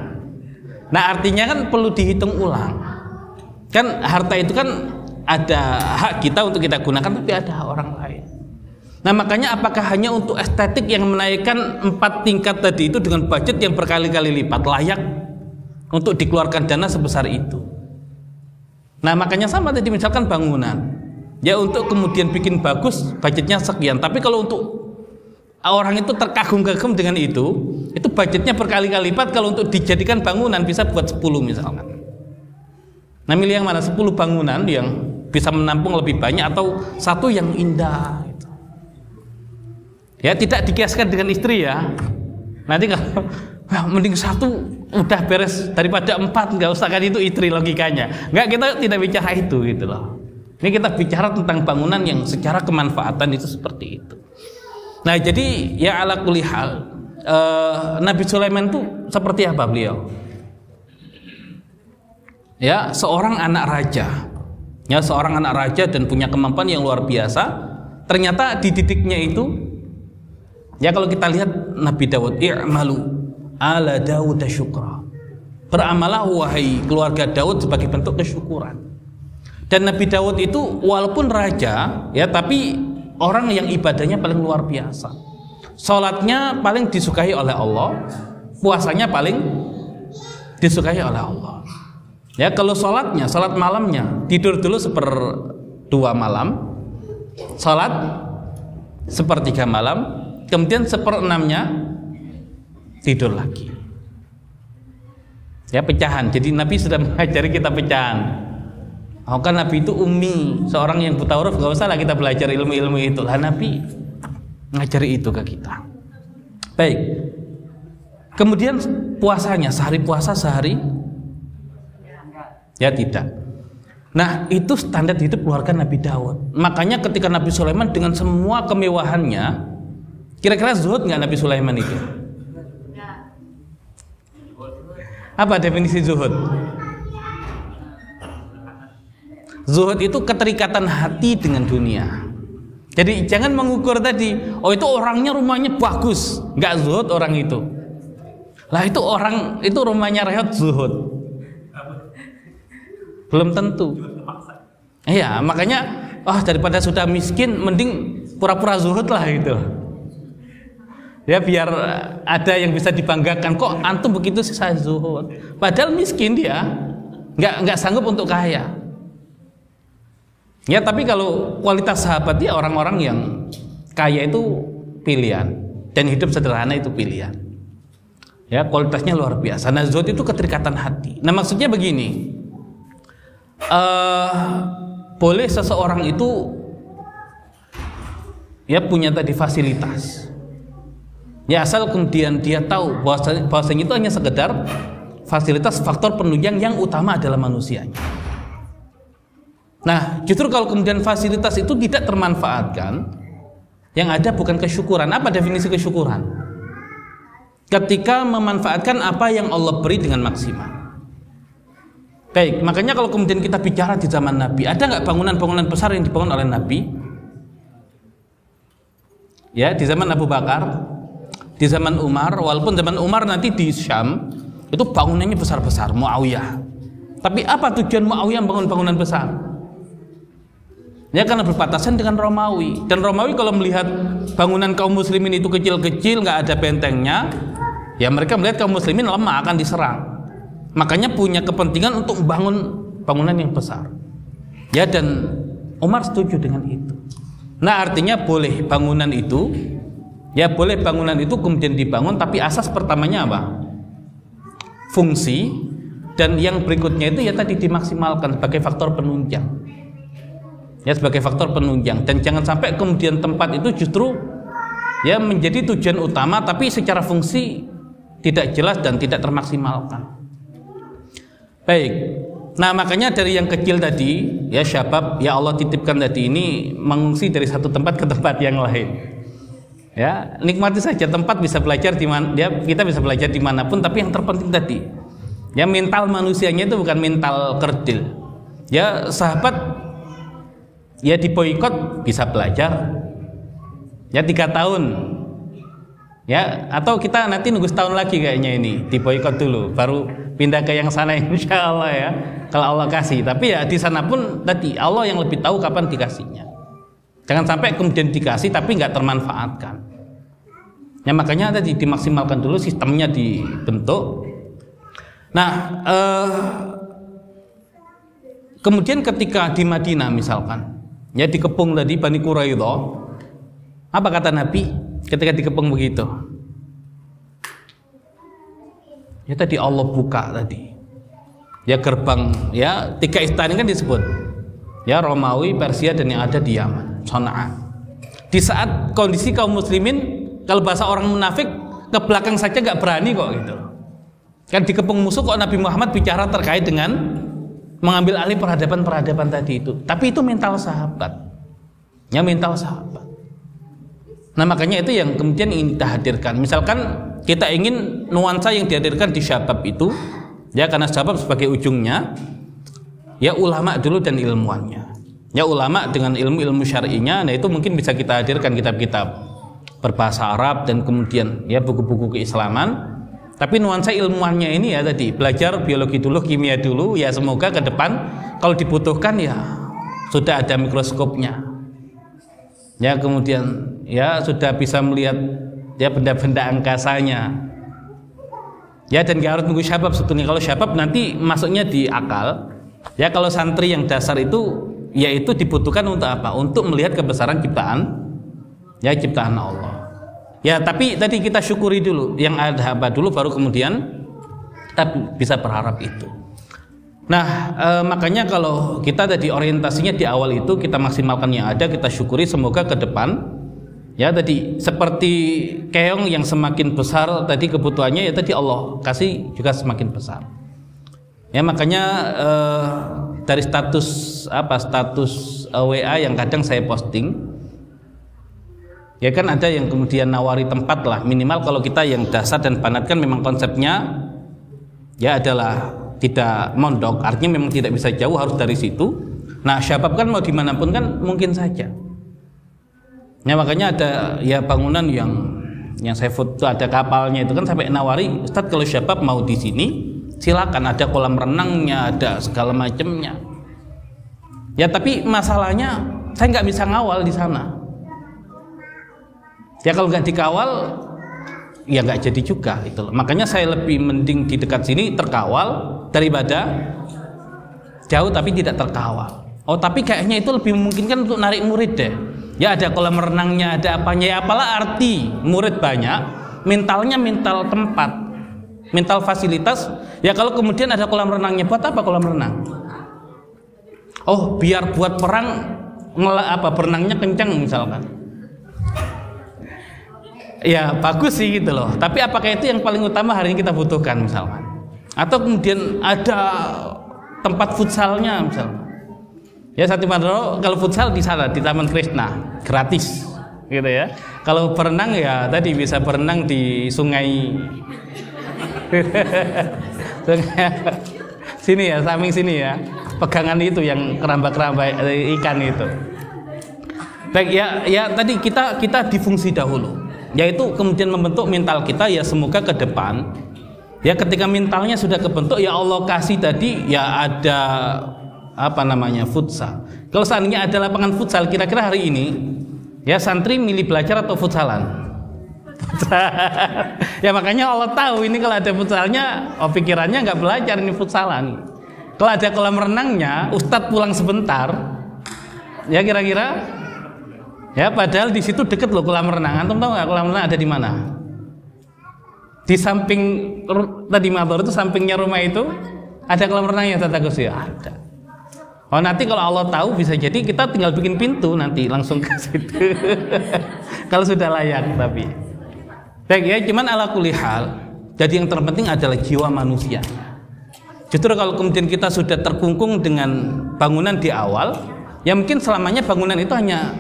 Nah, artinya kan perlu dihitung ulang. Kan harta itu kan ada hak kita untuk kita gunakan, tapi ada hak orang lain. Nah, makanya apakah hanya untuk estetik yang menaikkan 4 tingkat tadi itu dengan budget yang berkali-kali lipat layak untuk dikeluarkan dana sebesar itu? Nah, makanya sama tadi misalkan bangunan, ya untuk kemudian bikin bagus budgetnya sekian, tapi kalau untuk orang itu terkagum-kagum dengan itu budgetnya berkali-kali lipat. Kalau untuk dijadikan bangunan bisa buat 10 misalkan. Nah, milih yang mana? 10 bangunan yang bisa menampung lebih banyak atau satu yang indah gitu. Ya, tidak dikiaskan dengan istri ya. Nanti kalau mending satu udah beres daripada 4, nggak usah kan, itu istri logikanya. Nggak, kita tidak bicara itu gitu loh. Ini kita bicara tentang bangunan yang secara kemanfaatan itu seperti itu. Nah, jadi ya ala kulli hal, Nabi Sulaiman itu seperti apa beliau? Ya, seorang anak raja. Ya, seorang anak raja dan punya kemampuan yang luar biasa. Ternyata dididiknya itu, ya kalau kita lihat Nabi Daud, i'malu ala Daud syukra. Beramalah wahai keluarga Daud sebagai bentuk kesyukuran. Dan Nabi Daud itu walaupun raja, ya, tapi orang yang ibadahnya paling luar biasa. Salatnya paling disukai oleh Allah, puasanya paling disukai oleh Allah. Ya, kalau salatnya, salat malamnya tidur dulu 1/2 malam, salat 1/3 malam, kemudian 1/6-nya tidur lagi. Ya, pecahan. Jadi Nabi sudah mengajari kita pecahan. Oh, kan Nabi itu ummi, seorang yang buta huruf, gak usah lah kita belajar ilmu-ilmu itu lah. Nabi ngajari itu ke kita. Baik. Kemudian puasanya, sehari puasa sehari? Ya tidak. Nah, itu standar hidup keluarga Nabi Daud. Makanya ketika Nabi Sulaiman dengan semua kemewahannya, kira-kira zuhud nggak Nabi Sulaiman itu? Apa definisi zuhud? Zuhud itu keterikatan hati dengan dunia. Jadi jangan mengukur tadi, oh itu orangnya rumahnya bagus, nggak zuhud orang itu. Lah itu orang itu rumahnya rehat, zuhud. Belum tentu. Iya, makanya daripada sudah miskin mending pura-pura zuhud lah itu. Ya, biar ada yang bisa dibanggakan, kok antum begitu sih saya zuhud. Padahal miskin dia, nggak sanggup untuk kaya. Ya, tapi kalau kualitas sahabat dia orang-orang yang kaya itu pilihan dan hidup sederhana itu pilihan. Ya, kualitasnya luar biasa. Nah, zuhud itu keterikatan hati. Nah, maksudnya begini. Boleh seseorang itu ya punya tadi fasilitas, ya asal kemudian dia tahu bahwasanya itu hanya sekedar fasilitas, faktor penunjang, yang utama adalah manusianya. Nah, justru kalau kemudian fasilitas itu tidak termanfaatkan, yang ada bukan kesyukuran. Apa definisi kesyukuran? Ketika memanfaatkan apa yang Allah beri dengan maksimal. Baik, makanya kalau kemudian kita bicara di zaman Nabi, ada nggak bangunan-bangunan besar yang dibangun oleh Nabi? Ya, di zaman Abu Bakar, di zaman Umar, walaupun zaman Umar nanti di Syam itu bangunannya besar-besar, Muawiyah. Tapi apa tujuan Muawiyah bangun bangunan besar? Ya, karena berbatasan dengan Romawi. Dan Romawi kalau melihat bangunan kaum muslimin itu kecil-kecil, nggak ada bentengnya, ya mereka melihat kaum muslimin lemah, akan diserang. Makanya punya kepentingan untuk membangun bangunan yang besar. Ya, dan Umar setuju dengan itu. Nah, artinya boleh bangunan itu, ya boleh bangunan itu kemudian dibangun, tapi asas pertamanya apa? Fungsi, dan yang berikutnya itu ya tadi dimaksimalkan sebagai faktor penunjang. Ya, sebagai faktor penunjang. Dan jangan sampai kemudian tempat itu justru ya menjadi tujuan utama, tapi secara fungsi tidak jelas dan tidak termaksimalkan. Baik, Nah makanya dari yang kecil tadi ya syabab ya Allah titipkan tadi ini mengungsi dari satu tempat ke tempat yang lain. Ya nikmati saja tempat, bisa belajar di mana ya, kita bisa belajar dimanapun, tapi yang terpenting tadi ya mental manusianya itu bukan mental kerdil. Ya sahabat ya di boikot bisa belajar ya 3 tahun ya, atau kita nanti nunggu setahun lagi kayaknya ini di boikot dulu baru pindah ke yang sana insya Allah ya kalau Allah kasih. Tapi ya di sana pun tadi Allah yang lebih tahu kapan dikasihnya. Jangan sampai kemudian dikasih tapi nggak termanfaatkan ya, makanya tadi dimaksimalkan dulu, sistemnya dibentuk. Nah kemudian ketika di Madinah misalkan ya dikepung tadi Bani Quraidah, apa kata Nabi ketika dikepung begitu? Ya tadi Allah buka tadi ya gerbang ya 3 istana kan disebut ya, Romawi, Persia, dan yang ada di Yaman, Sana'a. Di saat kondisi kaum muslimin kalau bahasa orang munafik ke belakang saja nggak berani kok gitu kan, dikepung musuh kok Nabi Muhammad bicara terkait dengan mengambil alih peradaban tadi itu. Tapi itu mental sahabat ya, mental sahabat. Nah makanya itu yang kemudian ingin kita hadirkan. Misalkan kita ingin nuansa yang dihadirkan di syabab itu ya, karena syabab sebagai ujungnya ya ulama dulu dan ilmuannya ya, ulama dengan ilmu-ilmu syar'inya. Nah itu mungkin bisa kita hadirkan kitab-kitab berbahasa Arab dan kemudian ya buku-buku keislaman. Tapi nuansa ilmuannya ini ya tadi belajar biologi dulu, kimia dulu ya, semoga ke depan kalau dibutuhkan ya sudah ada mikroskopnya ya, kemudian ya sudah bisa melihat ya benda-benda angkasanya ya, dan gak harus nunggu syabab sebetulnya. Kalau syabab nanti masuknya di akal ya, kalau santri yang dasar itu yaitu dibutuhkan untuk apa? Untuk melihat kebesaran ciptaan ya, ciptaan Allah ya. Tapi tadi kita syukuri dulu yang ada apa dulu, baru kemudian kita bisa berharap itu. Nah makanya kalau kita tadi orientasinya di awal itu kita maksimalkan yang ada, kita syukuri, semoga ke depan ya tadi seperti keong yang semakin besar tadi kebutuhannya ya tadi Allah kasih juga semakin besar ya. Makanya dari status WA yang kadang saya posting ya kan, ada yang kemudian nawari tempat lah, minimal kalau kita yang dasar dan panat kan memang konsepnya ya adalah tidak mondok, artinya memang tidak bisa jauh, harus dari situ. Nah syabab kan mau dimanapun kan mungkin saja ya, makanya ada ya bangunan yang saya foto ada kapalnya itu kan, sampai nawari, Ustadz kalau syabab mau di sini silakan, ada kolam renangnya, ada segala macamnya ya. Tapi masalahnya saya nggak bisa ngawal di sana ya, kalau nggak dikawal ya nggak jadi juga itu loh. Makanya saya lebih mending di dekat sini terkawal daripada jauh tapi tidak terkawal. Oh tapi kayaknya itu lebih memungkinkan untuk narik murid deh ya, ada kolam renangnya, ada apanya ya, apalah arti murid banyak, mentalnya mental tempat, mental fasilitas ya. Kalau kemudian ada kolam renangnya, buat apa kolam renang? Oh biar buat perang berenangnya kencang misalkan ya, bagus sih gitu loh. Tapi apakah itu yang paling utama hari ini kita butuhkan misalkan? Atau kemudian ada tempat futsalnya misalkan ya, Sati Mandoro kalau futsal di sana di Taman Krishna gratis gitu ya. Kalau berenang ya tadi bisa berenang di sungai sini ya, samping sini ya, pegangan itu yang keramba-keramba ikan itu. Baik ya tadi kita difungsi dahulu, yaitu kemudian membentuk mental kita ya, semoga ke depan ya ketika mentalnya sudah kebentuk ya Allah kasih tadi ya ada futsal. Kalau seandainya ada lapangan futsal, kira-kira hari ini ya santri milih belajar atau futsalan? Ya makanya Allah tahu ini kalau ada futsalnya, pikirannya nggak belajar, ini futsalan. Kalau ada kolam renangnya, Ustadz pulang sebentar ya kira-kira ya, padahal di situ deket loh kolam renang. Antum tahu nggak kolam renang ada di mana? Di samping tadi Mabur itu, sampingnya rumah itu ada kolam renangnya, Ustadz Agus ya ada. Oh nanti kalau Allah tahu bisa jadi kita tinggal bikin pintu nanti langsung ke situ. Kalau sudah layak. Tapi baik ya, cuman ala kulli hal, jadi yang terpenting adalah jiwa manusia. Justru kalau kemudian kita sudah terkungkung dengan bangunan di awal, ya mungkin selamanya bangunan itu hanya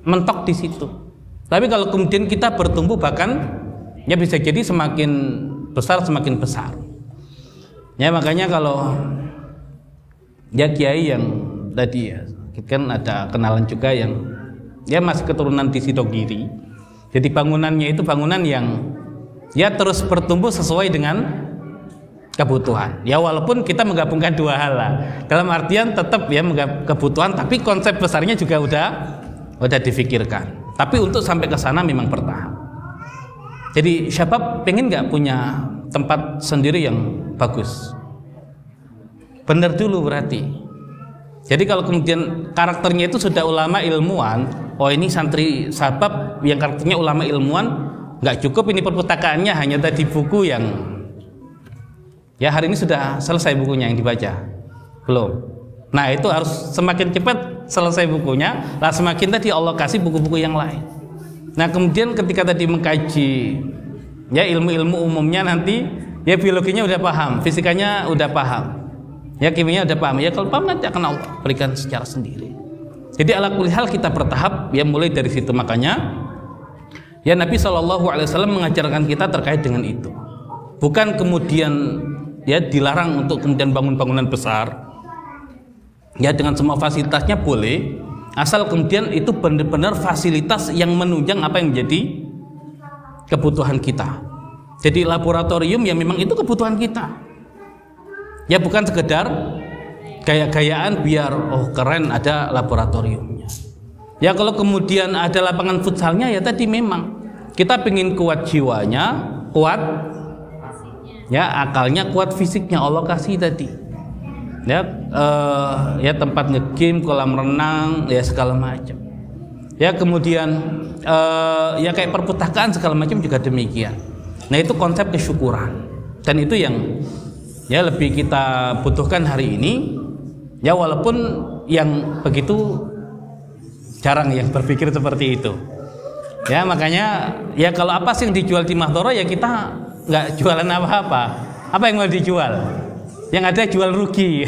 mentok di situ. Tapi kalau kemudian kita bertumbuh, bahkan ya bisa jadi semakin besar semakin besar. Ya makanya kalau ya kiai yang tadi ya, kan ada kenalan juga yang ya masih keturunan di Sidogiri. Jadi bangunannya itu bangunan yang ya terus bertumbuh sesuai dengan kebutuhan. Ya walaupun kita menggabungkan dua hal lah. Dalam artian tetap ya kebutuhan, tapi konsep besarnya juga udah difikirkan. Tapi untuk sampai ke sana memang bertahap. Jadi siapa pengen nggak punya tempat sendiri yang bagus? Bener dulu berarti. Jadi kalau kemudian karakternya itu sudah ulama ilmuwan, oh ini santri sabab yang karakternya ulama ilmuwan, nggak cukup ini perpustakaannya hanya tadi buku yang ya hari ini sudah selesai bukunya yang dibaca, belum. Nah itu harus semakin cepat selesai bukunya, lah semakin tadi Allah kasih buku-buku yang lain. Nah kemudian ketika tadi mengkaji ya ilmu-ilmu umumnya nanti ya biologinya udah paham, fisikanya udah paham, ya kimianya udah paham. Ya kalau paham nanti akan Allah berikan secara sendiri. Jadi ala kulli hal kita bertahap ya mulai dari situ. Makanya ya Nabi SAW mengajarkan kita terkait dengan itu. Bukan kemudian ya dilarang untuk kemudian bangun bangunan besar ya dengan semua fasilitasnya boleh, asal kemudian itu benar-benar fasilitas yang menunjang apa yang menjadi kebutuhan kita. Jadi laboratorium ya memang itu kebutuhan kita ya, bukan sekedar gaya-gayaan biar oh keren ada laboratoriumnya. Ya kalau kemudian ada lapangan futsalnya ya tadi memang kita pengen kuat jiwanya, kuat ya akalnya, kuat fisiknya, Allah kasih tadi ya ya tempat nge-game, kolam renang ya segala macam ya, kemudian ya kayak perpustakaan segala macam juga demikian. Nah itu konsep kesyukuran, dan itu yang ya lebih kita butuhkan hari ini ya, walaupun yang begitu jarang yang berpikir seperti itu ya. Makanya ya kalau apa sih yang dijual di Mahdoro ya kita nggak jualan apa-apa. Apa yang mau dijual? Yang ada jual rugi.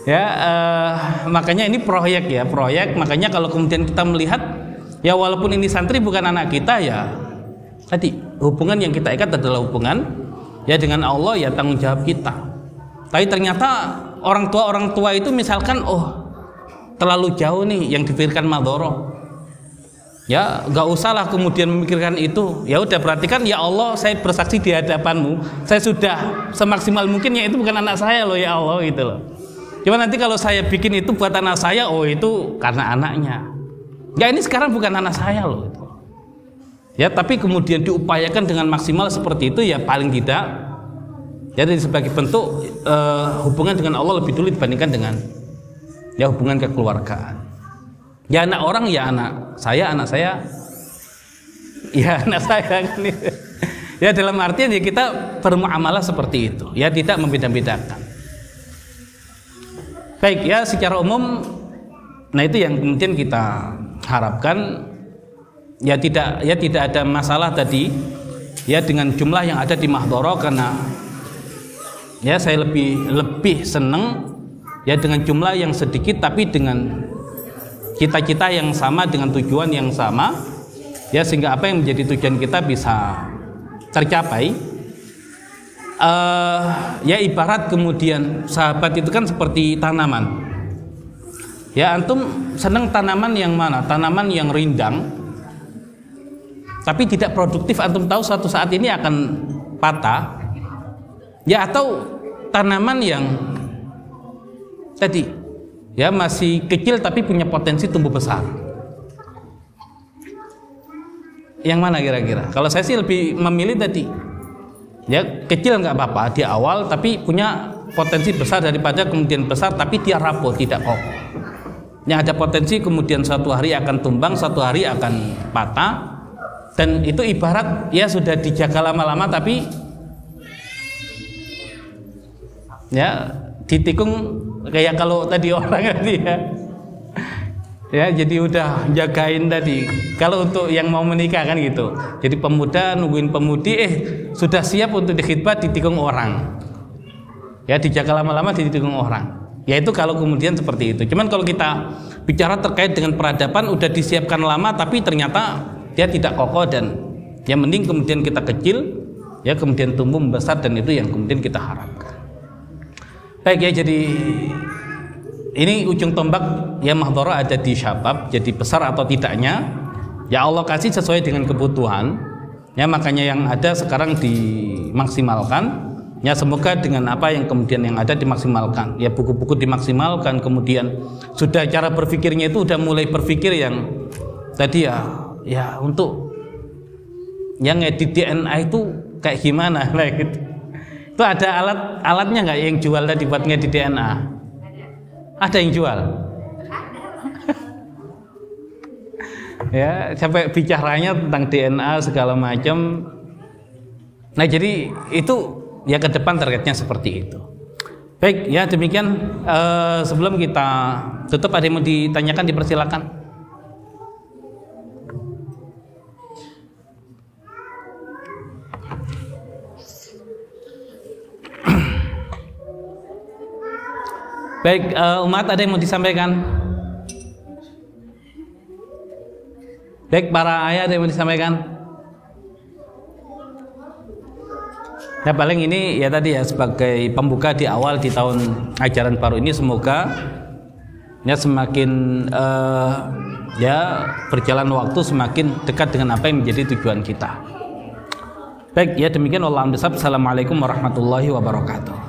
Ya makanya ini proyek ya, proyek. Makanya kalau kemudian kita melihat ya walaupun ini santri bukan anak kita ya, tadi hubungan yang kita ikat adalah hubungan ya dengan Allah ya, tanggung jawab kita. Tapi ternyata orang tua itu misalkan oh terlalu jauh nih yang dipikirkan Mahdoro. Ya nggak usahlah kemudian memikirkan itu. Ya udah berarti kan ya Allah saya bersaksi di hadapanmu, saya sudah semaksimal mungkin ya itu bukan anak saya loh ya Allah gitu loh. Cuma nanti kalau saya bikin itu buat anak saya, oh itu karena anaknya. Ya ini sekarang bukan anak saya loh. Ya tapi kemudian diupayakan dengan maksimal seperti itu ya paling tidak. Jadi sebagai bentuk hubungan dengan Allah lebih dulu dibandingkan dengan ya hubungan kekeluargaan. Ya anak orang ya anak saya ya anak saya kan. Ya dalam artian ya kita bermuamalah seperti itu ya, tidak membeda-bedakan. Baik ya secara umum, nah itu yang kemudian kita harapkan ya tidak ada masalah tadi ya dengan jumlah yang ada di Mahdoro, karena ya saya lebih senang ya dengan jumlah yang sedikit tapi dengan cita-cita yang sama, dengan tujuan yang sama ya, sehingga apa yang menjadi tujuan kita bisa tercapai. Ya ibarat kemudian sahabat itu kan seperti tanaman ya, antum senang tanaman yang mana? Tanaman yang rindang tapi tidak produktif, antum tahu suatu saat ini akan patah ya, atau tanaman yang tadi ya masih kecil tapi punya potensi tumbuh besar. Yang mana kira-kira? Kalau saya sih lebih memilih tadi ya kecil nggak apa-apa di awal tapi punya potensi besar, daripada kemudian besar tapi dia rapuh, tidak kokoh. Yang ada potensi kemudian suatu hari akan tumbang, suatu hari akan patah, dan itu ibarat ya sudah dijaga lama-lama tapi ya ditikung. Kayak kalau tadi orang tadi ya jadi udah jagain tadi. Kalau untuk yang mau menikah kan gitu, jadi pemuda nungguin pemudi sudah siap untuk dikhidbah, ditikung orang Ya, dijaga lama-lama ditikung orang. Ya itu kalau kemudian seperti itu. Cuman kalau kita bicara terkait dengan peradaban udah disiapkan lama tapi ternyata dia tidak kokoh, dan yang mending kemudian kita kecil, ya kemudian tumbuh membesar, dan itu yang kemudian kita harapkan. Baik ya, jadi ini ujung tombak ya mahdharah ada di syabab, jadi besar atau tidaknya ya Allah kasih sesuai dengan kebutuhan. Ya makanya yang ada sekarang dimaksimalkan. Ya semoga dengan apa yang kemudian yang ada dimaksimalkan. Ya buku-buku dimaksimalkan, kemudian sudah cara berpikirnya itu udah mulai berpikir yang tadi ya untuk yang ngedit DNA itu kayak gimana lah gitu. Itu ada alatnya nggak yang jual tadi buat ngedit DNA? Ada yang jual? Ya sampai bicaranya tentang DNA segala macam. Nah jadi itu ya ke depan targetnya seperti itu. Baik ya, demikian sebelum kita tutup, ada yang mau ditanyakan, dipersilakan. Baik, umat ada yang mau disampaikan? Baik, para ayah ada yang mau disampaikan? Ya paling ini ya tadi ya sebagai pembuka di awal di tahun ajaran baru ini, semoga ya semakin ya berjalan waktu semakin dekat dengan apa yang menjadi tujuan kita. Baik ya, demikian wallahu a'lam bishawab. Assalamualaikum warahmatullahi wabarakatuh.